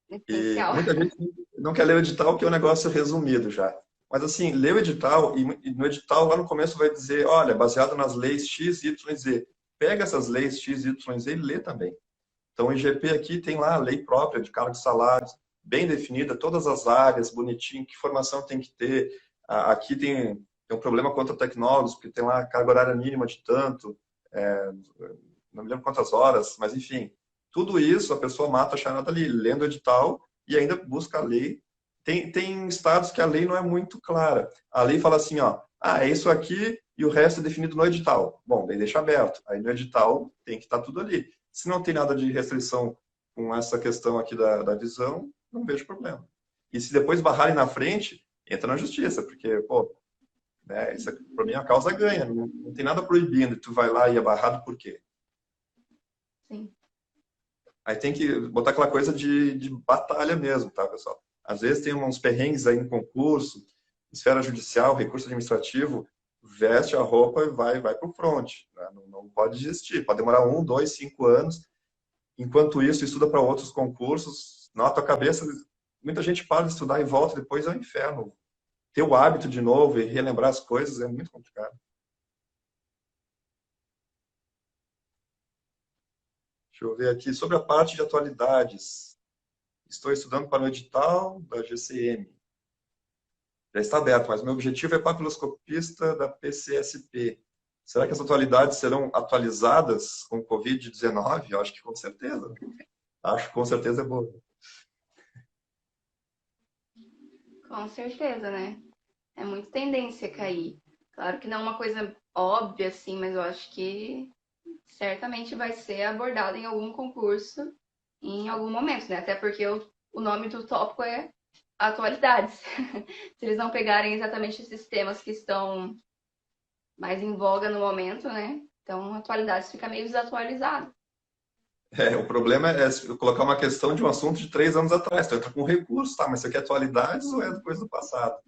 E Essencial. muita gente não quer ler o edital porque é um negócio resumido já. Mas assim, lê o edital e no edital lá no começo vai dizer, olha, baseado nas leis X, Y, Z. Pega essas leis X, Y, Z e lê também. Então o IGP aqui tem lá a lei própria de cargos e salários, bem definida, todas as áreas, bonitinho, que formação tem que ter. Aqui tem um problema contra tecnólogos, porque tem lá a carga horária mínima de tanto, não me lembro quantas horas, mas enfim, tudo isso a pessoa mata a charada ali, lendo o edital e ainda busca a lei. Tem estados que a lei não é muito clara. A lei fala assim, ó, é isso aqui e o resto é definido no edital. Bom, daí deixa aberto. Aí no edital tem que estar tudo ali. Se não tem nada de restrição com essa questão aqui da visão, não vejo problema. E se depois barrarem na frente, entra na justiça, porque, pô, né, isso para mim a causa ganha, não tem nada proibindo, tu vai lá e é barrado por quê? Sim. Aí tem que botar aquela coisa de batalha mesmo, tá, pessoal? Às vezes tem uns perrengues aí em concurso, esfera judicial, recurso administrativo, veste a roupa e vai para o front. Né? Não pode desistir. Pode demorar 1, 2, 5 anos. Enquanto isso, estuda para outros concursos, nota a cabeça. Muita gente para de estudar e volta depois ao inferno. Ter o hábito de novo e relembrar as coisas é muito complicado. Deixa eu ver aqui sobre a parte de atualidades. Estou estudando para o edital da GCM. Já está aberto, mas meu objetivo é papiloscopista da PCSP. Será que as atualidades serão atualizadas com o Covid-19? Eu acho que com certeza. Acho que com certeza é boa. Com certeza, né? É muito tendência a cair. Claro que não é uma coisa óbvia, assim, mas eu acho que certamente vai ser abordado em algum concurso em algum momento, né? Até porque o nome do tópico é atualidades. Se eles não pegarem exatamente esses temas que estão mais em voga no momento, né? Então, atualidades fica meio desatualizado. O problema é colocar uma questão de um assunto de 3 anos atrás. Tu entra com recurso, tá? Mas isso aqui é atualidades ou é coisa do passado?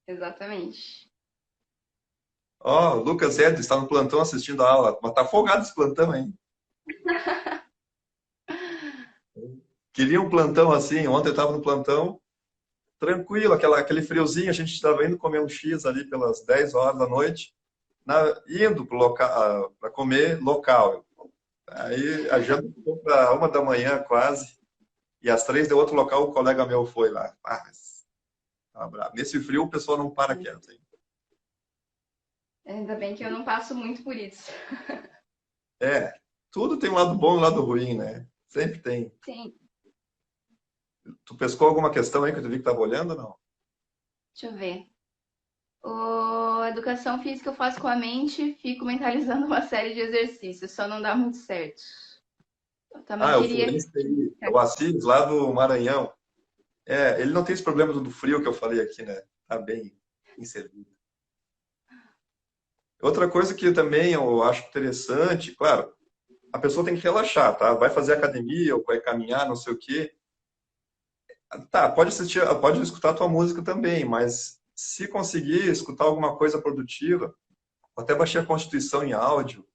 Exatamente. Ó, o Lucas Ed está no plantão assistindo a aula. Mas tá folgado esse plantão, hein? Queria um plantão assim. Ontem eu estava no plantão, tranquilo, aquele friozinho. A gente estava indo comer um X ali pelas 10 horas da noite, indo para comer local. Aí a janta ficou para 1 da manhã quase. E às 3 de outro local, o colega meu foi lá. Mas tava bravo. Nesse frio, o pessoal não para quieto. Hein? Ainda bem que eu não passo muito por isso. Tudo tem um lado bom e um lado ruim, né? Sempre tem. Sim. Tu pescou alguma questão aí que eu vi que estava olhando ou não? Deixa eu ver. Educação física eu faço com a mente, fico mentalizando uma série de exercícios, só não dá muito certo. Eu também Ah, é o queria. Florencio aí, é o Assis, lá do Maranhão. É, ele não tem esse problema do frio que eu falei aqui, né? Tá bem inserido. Outra coisa que também eu acho interessante, claro, a pessoa tem que relaxar, tá? Vai fazer academia ou vai caminhar, não sei o quê. Tá, pode assistir, pode escutar a tua música também, mas se conseguir escutar alguma coisa produtiva, até baixei a Constituição em áudio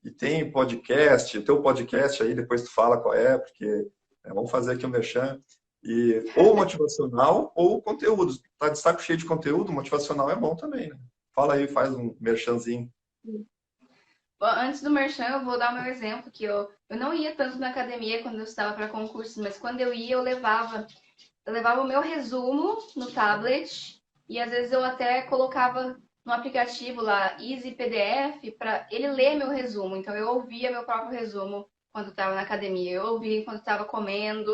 e tem podcast, o teu podcast aí, depois tu fala qual é, porque vamos fazer aqui um merchan. E, ou motivacional ou conteúdo. Tá de saco cheio de conteúdo, motivacional é bom também, né? Fala aí, faz um merchanzinho. Bom, antes do merchan, eu vou dar o meu exemplo, que eu não ia tanto na academia quando eu estava para concurso, mas quando eu ia, eu levava o meu resumo no tablet e às vezes eu até colocava no aplicativo lá, Easy PDF, para ele ler meu resumo. Então eu ouvia meu próprio resumo quando estava na academia, eu ouvia quando estava comendo,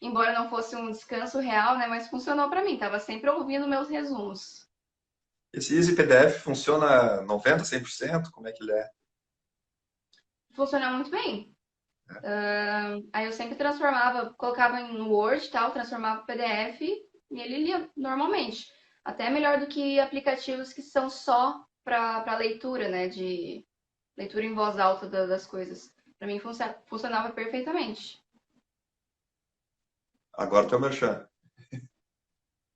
embora não fosse um descanso real, né? Mas funcionou para mim, estava sempre ouvindo meus resumos. Esse Easy PDF funciona 90, 100%? Como é que ele é? Funcionou muito bem. Aí eu sempre transformava, colocava no Word e tal, transformava o PDF e ele lia normalmente. Até melhor do que aplicativos que são só para leitura, né? De leitura em voz alta das coisas. Para mim funcionava perfeitamente. Agora o teu merchan.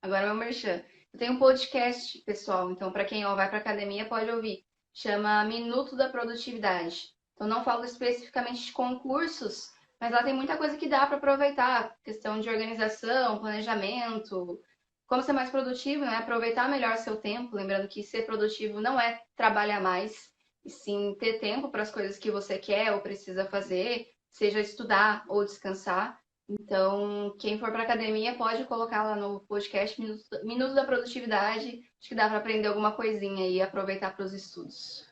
Agora meu merchan. Eu tenho um podcast, pessoal, então para quem vai para academia pode ouvir. Chama Minuto da Produtividade. Então não falo especificamente de concursos, mas lá tem muita coisa que dá para aproveitar, questão de organização, planejamento, como ser mais produtivo, né? Aproveitar melhor seu tempo, lembrando que ser produtivo não é trabalhar mais, e sim ter tempo para as coisas que você quer ou precisa fazer, seja estudar ou descansar. Então, quem for para academia pode colocar lá no podcast Minuto da Produtividade. Acho que dá para aprender alguma coisinha e aproveitar para os estudos.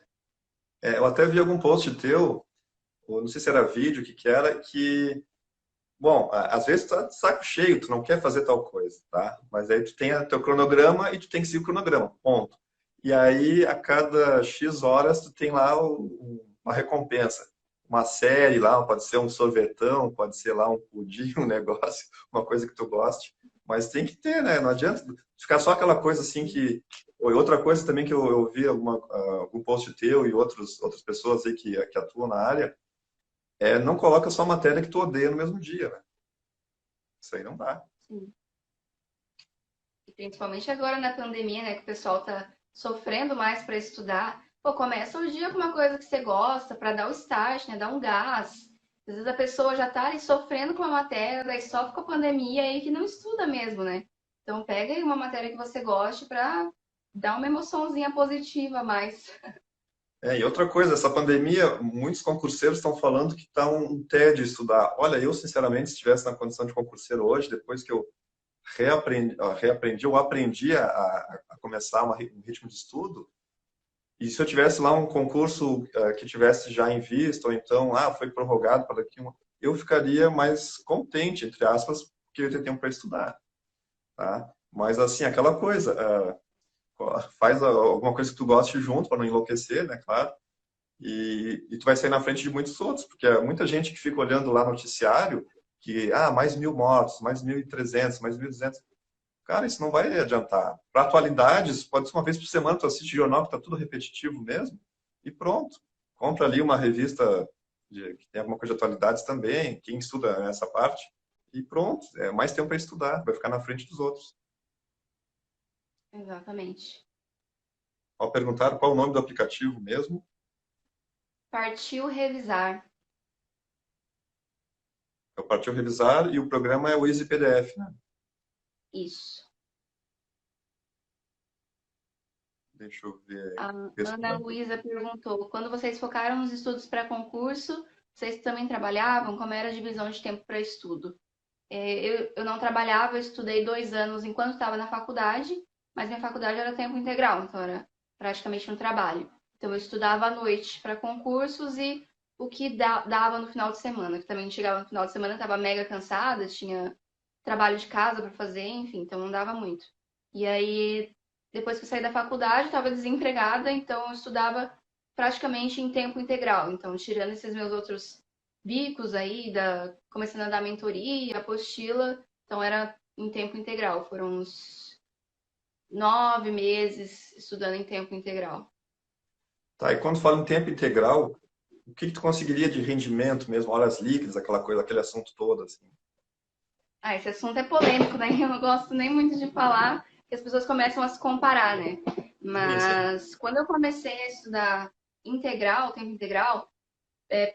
É, eu até vi algum post teu, ou não sei se era vídeo, o que que era, que, bom, às vezes tu tá de saco cheio, tu não quer fazer tal coisa, tá? Mas aí tu tem o teu cronograma e tu tem que seguir o cronograma, ponto. E aí, a cada X horas, tu tem lá uma recompensa. Uma série lá, pode ser um sorvetão, pode ser lá um pudim, um negócio, uma coisa que tu goste. Mas tem que ter, né? Não adianta ficar só aquela coisa assim que. Ou outra coisa também que eu vi algum post teu e outras pessoas aí que atuam na área, não coloca só matéria que tu odeia no mesmo dia, né? Isso aí não dá. Sim. E principalmente agora na pandemia, né, que o pessoal tá sofrendo mais para estudar. Pô, começa o dia com uma coisa que você gosta, para dar o start, né, dar um gás. Às vezes a pessoa já tá ali sofrendo com a matéria, daí sofre com a pandemia aí que não estuda mesmo, né? Então pega aí uma matéria que você goste para dar uma emoçãozinha positiva a mais. E outra coisa, essa pandemia, muitos concurseiros estão falando que está um tédio estudar. Olha, eu, sinceramente, se estivesse na condição de concurseiro hoje, depois que eu reaprendi ou aprendi a começar um ritmo de estudo, e se eu tivesse lá um concurso que tivesse já em vista, ou então, foi prorrogado para daqui uma, eu ficaria mais contente, entre aspas, porque eu ia ter tempo para estudar, tá? Mas, assim, aquela coisa, faz alguma coisa que tu goste junto, para não enlouquecer, né, claro, e tu vai sair na frente de muitos outros, porque é muita gente que fica olhando lá no noticiário que, mais 1.000 mortos, mais 1.300, mais 1.200. Cara, isso não vai adiantar. Para atualidades, pode ser uma vez por semana, tu assiste jornal que tá tudo repetitivo mesmo, e pronto. Compra ali uma revista que tem alguma coisa de atualidades também, quem estuda essa parte, e pronto. É mais tempo para estudar, vai ficar na frente dos outros. Exatamente. Ao perguntar qual o nome do aplicativo mesmo, Partiu revisar. eu partiu revisar e o programa é o Easy PDF, né? Isso. Deixa eu ver. A Ana Responder. Luísa perguntou: quando vocês focaram nos estudos para concurso, vocês também trabalhavam? Como era a divisão de tempo para estudo? Eu não trabalhava, eu estudei 2 anos enquanto estava na faculdade, mas minha faculdade era tempo integral, então era praticamente um trabalho. Então eu estudava à noite para concursos e o que dava no final de semana, que também chegava no final de semana, estava mega cansada, tinha trabalho de casa para fazer, enfim, então não dava muito. E aí depois que eu saí da faculdade, estava desempregada, então eu estudava praticamente em tempo integral. Então, tirando esses meus outros bicos aí, começando a dar mentoria, apostila, então era em tempo integral. Foram uns 9 meses estudando em tempo integral. Tá, e quando fala em tempo integral, o que que tu conseguiria de rendimento mesmo, horas líquidas, aquela coisa, aquele assunto todo, assim? Ah, esse assunto é polêmico, né? Eu não gosto nem muito de falar, porque as pessoas começam a se comparar, né? Sim, sim. Mas quando eu comecei a estudar integral, tempo integral,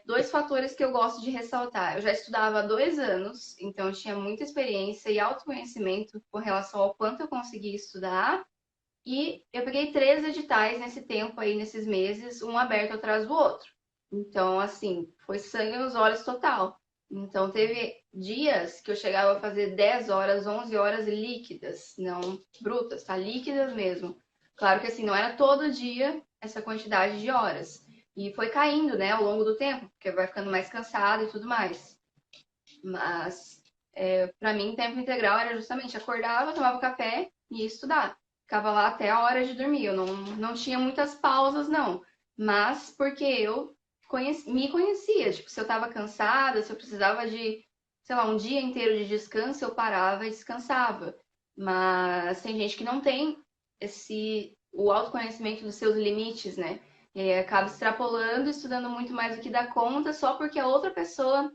dois fatores que eu gosto de ressaltar. Eu já estudava há 2 anos, então eu tinha muita experiência e autoconhecimento com relação ao quanto eu conseguia estudar. E eu peguei 3 editais nesse tempo aí, nesses meses, um aberto atrás do outro. Então, assim, foi sangue nos olhos total. Então, teve dias que eu chegava a fazer 10 horas, 11 horas líquidas, não brutas, tá? Líquidas mesmo. Claro que, assim, não era todo dia essa quantidade de horas. E foi caindo, né, ao longo do tempo, porque vai ficando mais cansado e tudo mais. Mas, para mim, tempo integral era justamente acordava, tomava café e ia estudar. Ficava lá até a hora de dormir. Eu não tinha muitas pausas, não. Mas porque eu me conhecia. Tipo, se eu estava cansada, se eu precisava de, sei lá, um dia inteiro de descanso, eu parava e descansava. Mas tem gente que não tem o autoconhecimento dos seus limites, né? E aí acaba extrapolando, estudando muito mais do que dá conta, só porque a outra pessoa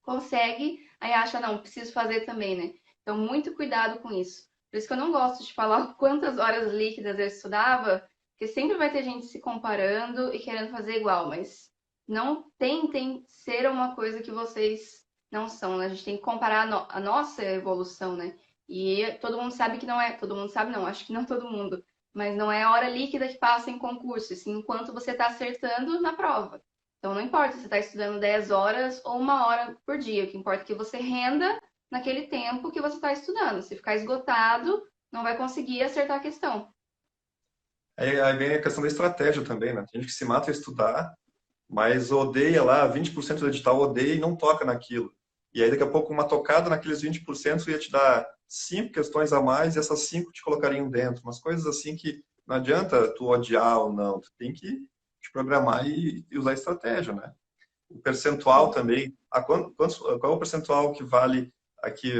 consegue, aí acha, não, preciso fazer também, né? Então, muito cuidado com isso. Por isso que eu não gosto de falar quantas horas líquidas eu estudava, porque sempre vai ter gente se comparando e querendo fazer igual, mas não tentem ser uma coisa que vocês não são, né? A gente tem que comparar a nossa evolução, né? E todo mundo sabe que não é, todo mundo sabe não, acho que não todo mundo, mas não é a hora líquida que passa em concurso, assim, enquanto você está acertando na prova. Então, não importa se você está estudando 10 horas ou 1 hora por dia. O que importa é que você renda naquele tempo que você está estudando. Se ficar esgotado, não vai conseguir acertar a questão. Aí vem a questão da estratégia também, né? Tem gente que se mata a estudar, mas odeia lá, 20% do edital odeia e não toca naquilo. E aí, daqui a pouco, uma tocada naqueles 20% ia te dar 5 questões a mais e essas 5 te colocariam dentro. Umas coisas assim que não adianta tu odiar ou não, tu tem que te programar e usar estratégia, né? O percentual Sim. também. Qual é o percentual que vale aqui?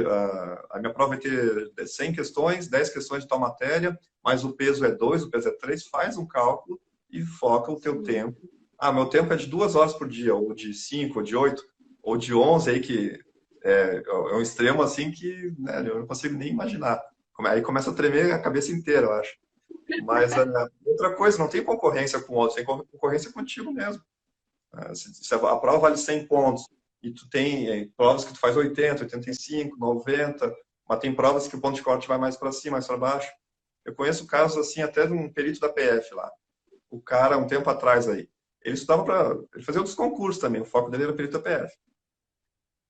A minha prova vai ter 100 questões, 10 questões de tal matéria, mas o peso é 2, o peso é 3. Faz um cálculo e foca o teu Sim. tempo. Ah, meu tempo é de 2 horas por dia, ou de 5, ou de 8, ou de 11, aí que é um extremo assim que, né, eu não consigo nem imaginar. Aí começa a tremer a cabeça inteira, eu acho. Mas outra coisa, não tem concorrência com outros, tem concorrência contigo mesmo. Se a prova vale 100 pontos e tu tem provas que tu faz 80, 85, 90, mas tem provas que o ponto de corte vai mais para cima, mais para baixo. Eu conheço casos assim até de um perito da PF lá. O cara, um tempo atrás aí, ele estudava para. Ele fazia outros concursos também, o foco dele era perito da PF.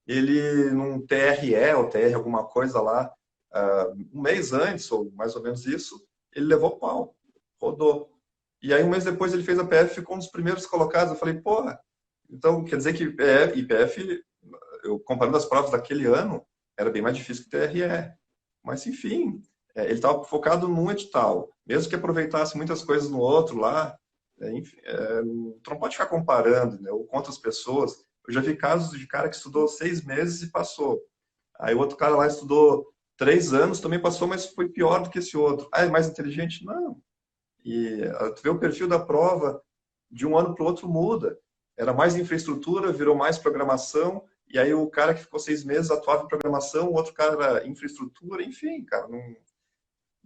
Ele, num TRE ou TR alguma coisa lá, um mês antes, ou mais ou menos isso, ele levou pau, rodou. E aí, um mês depois, ele fez a PF e ficou um dos primeiros colocados. Eu falei, porra, então quer dizer que IPF, eu comparando as provas daquele ano, era bem mais difícil que o TRE. Mas, enfim, ele estava focado num edital. Mesmo que aproveitasse muitas coisas no outro lá, enfim, tu não pode ficar comparando, né, ou com outras pessoas. Eu já vi casos de cara que estudou 6 meses e passou. Aí o outro cara lá estudou 3 anos, também passou, mas foi pior do que esse outro. Ah, é mais inteligente? Não. E tu vê o perfil da prova, de um ano para o outro muda. Era mais infraestrutura, virou mais programação, e aí o cara que ficou 6 meses atuava em programação, o outro cara era infraestrutura, enfim, cara, não...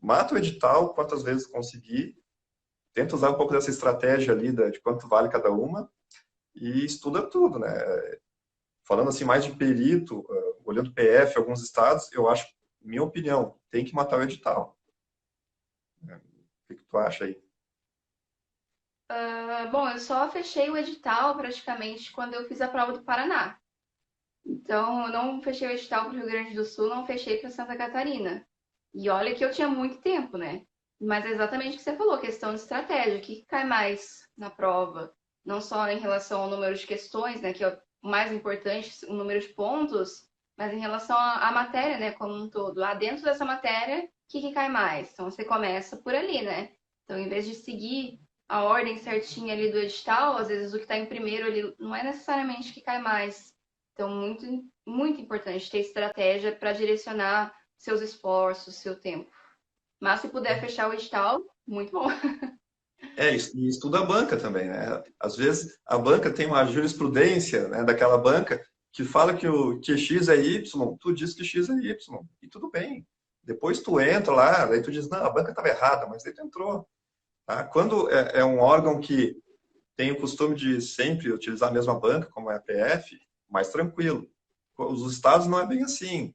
mata o edital quantas vezes conseguir, tenta usar um pouco dessa estratégia ali de quanto vale cada uma, e estuda tudo, né? Falando assim mais de perito, olhando PF, alguns estados, eu acho, minha opinião, tem que matar o edital. O que tu acha aí? Bom, eu só fechei o edital praticamente quando eu fiz a prova do Paraná. Então, eu não fechei o edital para o Rio Grande do Sul, não fechei para Santa Catarina. E olha que eu tinha muito tempo, né? Mas é exatamente o que você falou, questão de estratégia. O que cai mais na prova? Não só em relação ao número de questões, né? Que é o mais importante, o número de pontos, mas em relação à matéria, né? Como um todo. Há dentro dessa matéria, que cai mais? Então você começa por ali, né? Então, em vez de seguir a ordem certinha ali do edital, às vezes o que está em primeiro ali não é necessariamente o que cai mais. Então, muito, muito importante ter estratégia para direcionar seus esforços, seu tempo. Mas se puder fechar o edital, muito bom. E estuda a banca também, né? Às vezes a banca tem uma jurisprudência, né, daquela banca que fala que X é Y, tu diz que X é Y, e tudo bem. Depois tu entra lá, daí tu diz, não, a banca estava errada, mas aí tu entrou. Tá? Quando é um órgão que tem o costume de sempre utilizar a mesma banca, como é a PF, mais tranquilo. Os estados não é bem assim.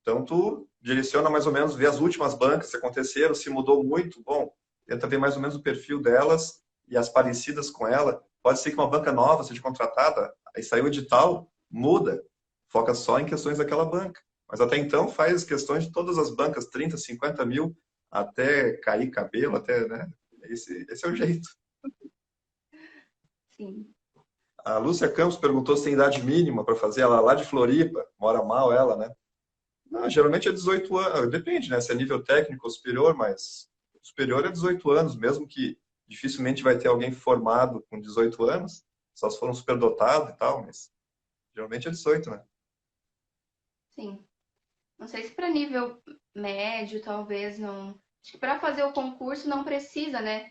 Então, tu direciona mais ou menos, vê as últimas bancas que aconteceram, se mudou muito, bom, tenta ver mais ou menos o perfil delas e as parecidas com ela. Pode ser que uma banca nova seja contratada, aí saiu o edital, muda, foca só em questões daquela banca. Mas até então faz questões de todas as bancas, 30, 50 mil, até cair cabelo, até, né? Esse é o jeito. Sim. A Lúcia Campos perguntou se tem idade mínima para fazer, ela lá de Floripa, mora mal ela, né? Não, geralmente é 18 anos, depende, né? Se é nível técnico ou superior, mas superior é 18 anos, mesmo que dificilmente vai ter alguém formado com 18 anos, só se for um superdotado e tal, mas geralmente é 18, né? Sim. Não sei se para nível médio, talvez não. Acho que para fazer o concurso não precisa, né?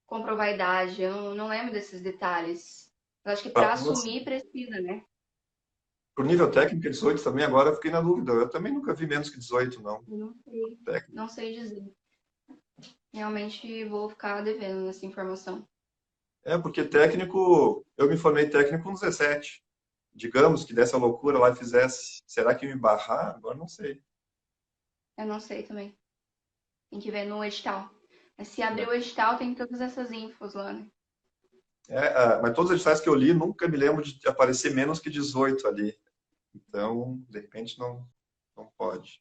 Comprovar a idade. Eu não lembro desses detalhes. Mas acho que para assumir precisa, né? Por nível técnico é 18 também, agora eu fiquei na dúvida. Eu também nunca vi menos que 18, não. Eu não sei. Técnico. Não sei dizer. Realmente vou ficar devendo essa informação. É, porque técnico, eu me formei técnico com 17. Digamos que dessa loucura lá e fizesse, será que me barrar? Agora não sei. Eu não sei também. Tem que ver no edital. Mas se abrir Né? o edital, tem todas essas infos lá, né? Mas todos os editais que eu li, nunca me lembro de aparecer menos que 18 ali. Então, de repente, não pode.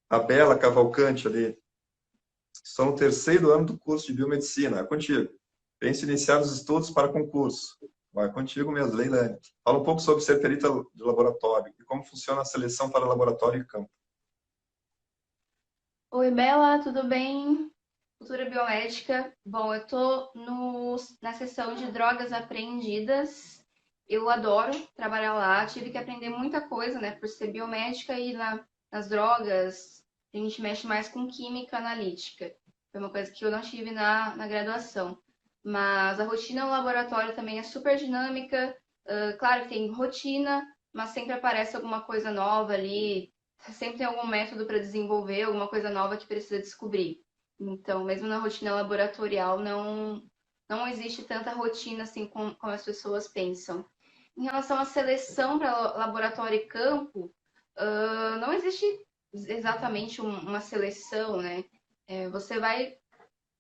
A Bela Cavalcante ali. Estou no terceiro ano do curso de biomedicina. É contigo. Pense em iniciar os estudos para concurso. Vai contigo mesmo, Leilane. Fala um pouco sobre ser perita de laboratório e como funciona a seleção para laboratório e campo. Oi, Bela, tudo bem? Cultura biomédica. Bom, eu tô na seção de drogas apreendidas. Eu adoro trabalhar lá. Tive que aprender muita coisa, né? Por ser biomédica e nas drogas, a gente mexe mais com química analítica. Foi uma coisa que eu não tive na graduação. Mas a rotina no laboratório também é super dinâmica. Claro que tem rotina, mas sempre aparece alguma coisa nova ali. Sempre tem algum método para desenvolver, alguma coisa nova que precisa descobrir. Então, mesmo na rotina laboratorial, não existe tanta rotina assim como as pessoas pensam. Em relação à seleção para laboratório e campo, não existe exatamente uma seleção, né? Você vai.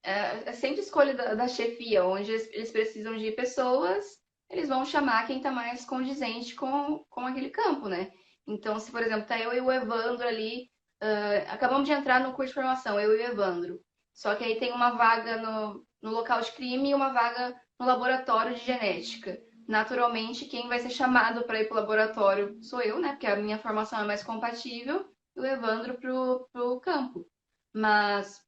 É sempre escolha da chefia, onde eles precisam de pessoas, eles vão chamar quem está mais condizente com aquele campo, né? Então, se por exemplo, tá eu e o Evandro ali, acabamos de entrar no curso de formação, eu e o Evandro. Só que aí tem uma vaga no local de crime e uma vaga no laboratório de genética. Naturalmente, quem vai ser chamado para ir para o laboratório sou eu, né? Porque a minha formação é mais compatível, e o Evandro para o campo. Mas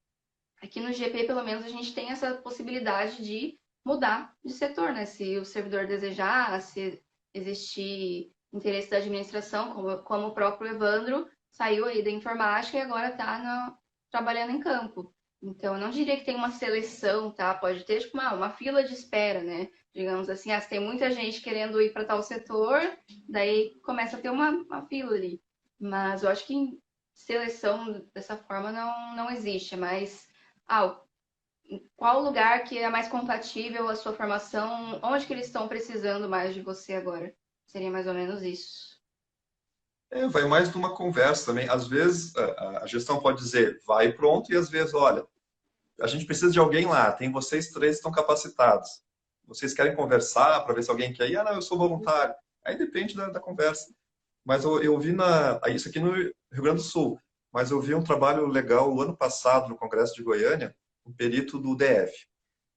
aqui no GP, pelo menos, a gente tem essa possibilidade de mudar de setor, né? Se o servidor desejar, se existir interesse da administração, como o próprio Evandro saiu aí da informática e agora está trabalhando em campo. Então, eu não diria que tem uma seleção, tá? Pode ter tipo, uma fila de espera, né? Digamos assim, se tem muita gente querendo ir para tal setor, daí começa a ter uma fila ali. Mas eu acho que seleção dessa forma não existe, é mais ah, qual lugar que é mais compatível à sua formação? Onde que eles estão precisando mais de você agora? Seria mais ou menos isso. Vai mais de uma conversa também. Às vezes, a gestão pode dizer, vai pronto, e às vezes, olha, a gente precisa de alguém lá, tem vocês três que estão capacitados. Vocês querem conversar para ver se alguém quer ir? Ah, não, eu sou voluntário. Aí depende da conversa. Mas eu vi isso aqui no Rio Grande do Sul, mas eu vi um trabalho legal o ano passado no Congresso de Goiânia, um perito do DF.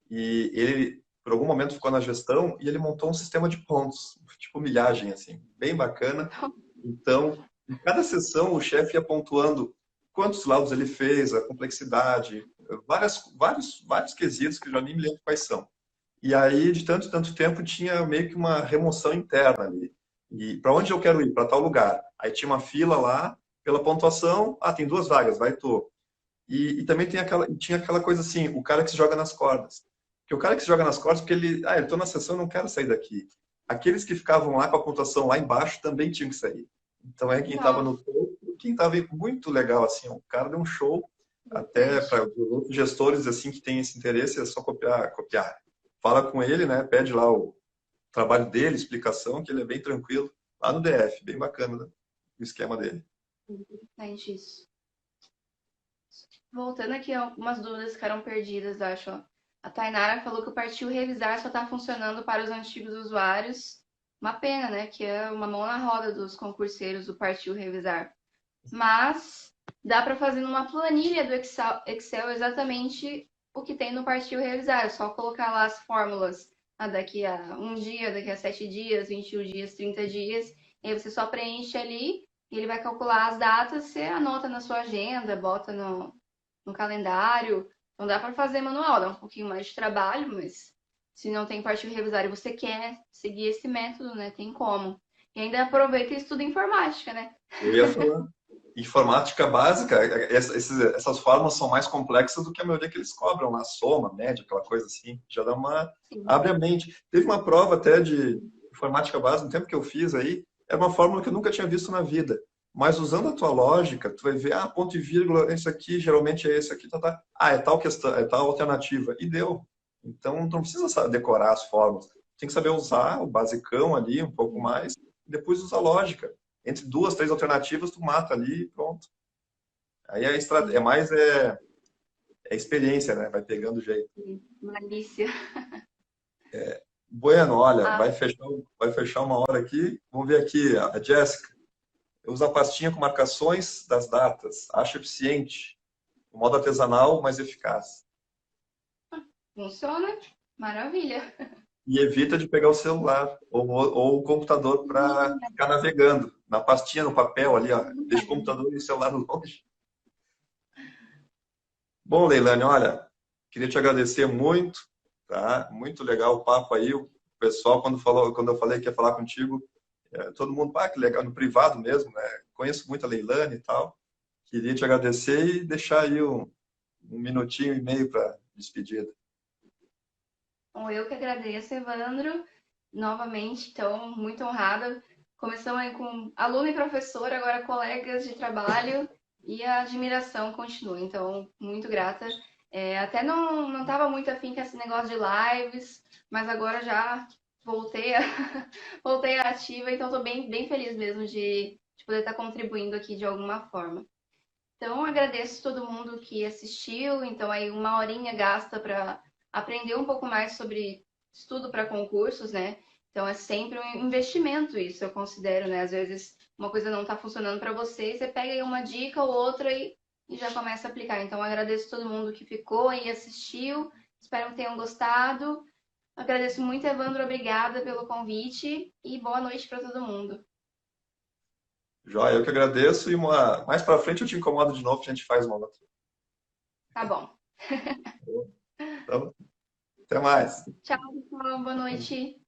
E ele, por algum momento, ficou na gestão e ele montou um sistema de pontos, tipo milhagem, assim, bem bacana. Então, Em cada sessão, o chefe ia pontuando quantos laudos ele fez, a complexidade, vários quesitos que eu já nem me lembro quais são. E aí, de tanto e tanto tempo, tinha meio que uma remoção interna ali. E para onde eu quero ir? Para tal lugar. Aí tinha uma fila lá, pela pontuação, tem 2 vagas, vai tu. E também tinha aquela coisa assim, o cara que se joga nas cordas. Que o cara que se joga nas cordas, porque eu tô na sessão, eu não quero sair daqui. Aqueles que ficavam lá com a pontuação lá embaixo também tinham que sair. Então quem estava Nossa, no topo, quem estava muito legal, assim, o cara deu um show, até bastante. para os outros gestores, assim, que têm esse interesse, é só copiar. Fala com ele, né, pede lá o trabalho dele, explicação, que ele é bem tranquilo, lá no DF, bem bacana, né, o esquema dele. Bastante isso. Voltando aqui a algumas dúvidas que ficaram perdidas, acho. Ó. A Tainara falou que o Partiu Revisar só está funcionando para os antigos usuários. Uma pena, né? Que é uma mão na roda dos concurseiros do Partiu Revisar. Mas dá para fazer numa planilha do Excel exatamente o que tem no Partiu Revisar. É só colocar lá as fórmulas daqui a um dia, daqui a 7 dias, 21 dias, 30 dias. E aí você só preenche ali, e ele vai calcular as datas, você anota na sua agenda, bota no calendário. Não dá para fazer manual, dá um pouquinho mais de trabalho, mas se não tem parte de revisar e você quer seguir esse método, né, tem como. E ainda aproveita e estuda informática, né? Eu ia falar. Informática básica, essas fórmulas são mais complexas do que a maioria que eles cobram lá, soma, média, aquela coisa assim. Já dá uma. Sim. Abre a mente. Teve uma prova até de informática básica, no tempo que eu fiz aí, era uma fórmula que eu nunca tinha visto na vida. Mas usando a tua lógica, tu vai ver, ponto e vírgula, esse aqui geralmente é esse aqui, tá. É tal questão, é tal alternativa. E deu. Então, não precisa decorar as fórmulas. Tem que saber usar o basicão ali, um pouco mais, e depois usar a lógica. Entre 2, 3 alternativas, tu mata ali e pronto. Aí é Sim, mais experiência, né? Vai pegando o jeito. sim. Malícia. Bueno, olha, Ah, vai fechar uma hora aqui. Vamos ver aqui, a Jéssica. Eu uso a pastinha com marcações das datas. Acho eficiente. O modo artesanal, mas eficaz. funciona? Maravilha. E evita de pegar o celular ou o computador para ficar navegando. Na pastinha, no papel ali, ó. Deixa o computador e o celular longe. Bom, Leilane, olha, queria te agradecer muito, tá? Muito legal o papo aí. O pessoal, quando eu falei que ia falar contigo, todo mundo, que legal, no privado mesmo, né? Conheço muito a Leilane e tal. Queria te agradecer e deixar aí um minutinho e meio para despedida. Bom, eu que agradeço, Evandro, novamente, então, muito honrada. Começamos aí com aluno e professor, agora colegas de trabalho, e a admiração continua. Então, muito grata. Até não estava muito afim com esse negócio de lives, mas agora já voltei a, voltei à ativa, então estou bem, bem feliz mesmo de poder estar contribuindo aqui de alguma forma. Então, agradeço todo mundo que assistiu. Então, aí uma horinha gasta para aprender um pouco mais sobre estudo para concursos, né? Então, é sempre um investimento isso, eu considero, né? Às vezes uma coisa não está funcionando para você, você pega aí uma dica ou outra e já começa a aplicar. Então, agradeço todo mundo que ficou e assistiu. Espero que tenham gostado. Agradeço muito, Evandro. Obrigada pelo convite e boa noite para todo mundo. Joia, eu que agradeço e mais para frente eu te incomodo de novo, que a gente faz uma outra. Tá bom. Então, até mais. Tchau, pessoal. Boa noite.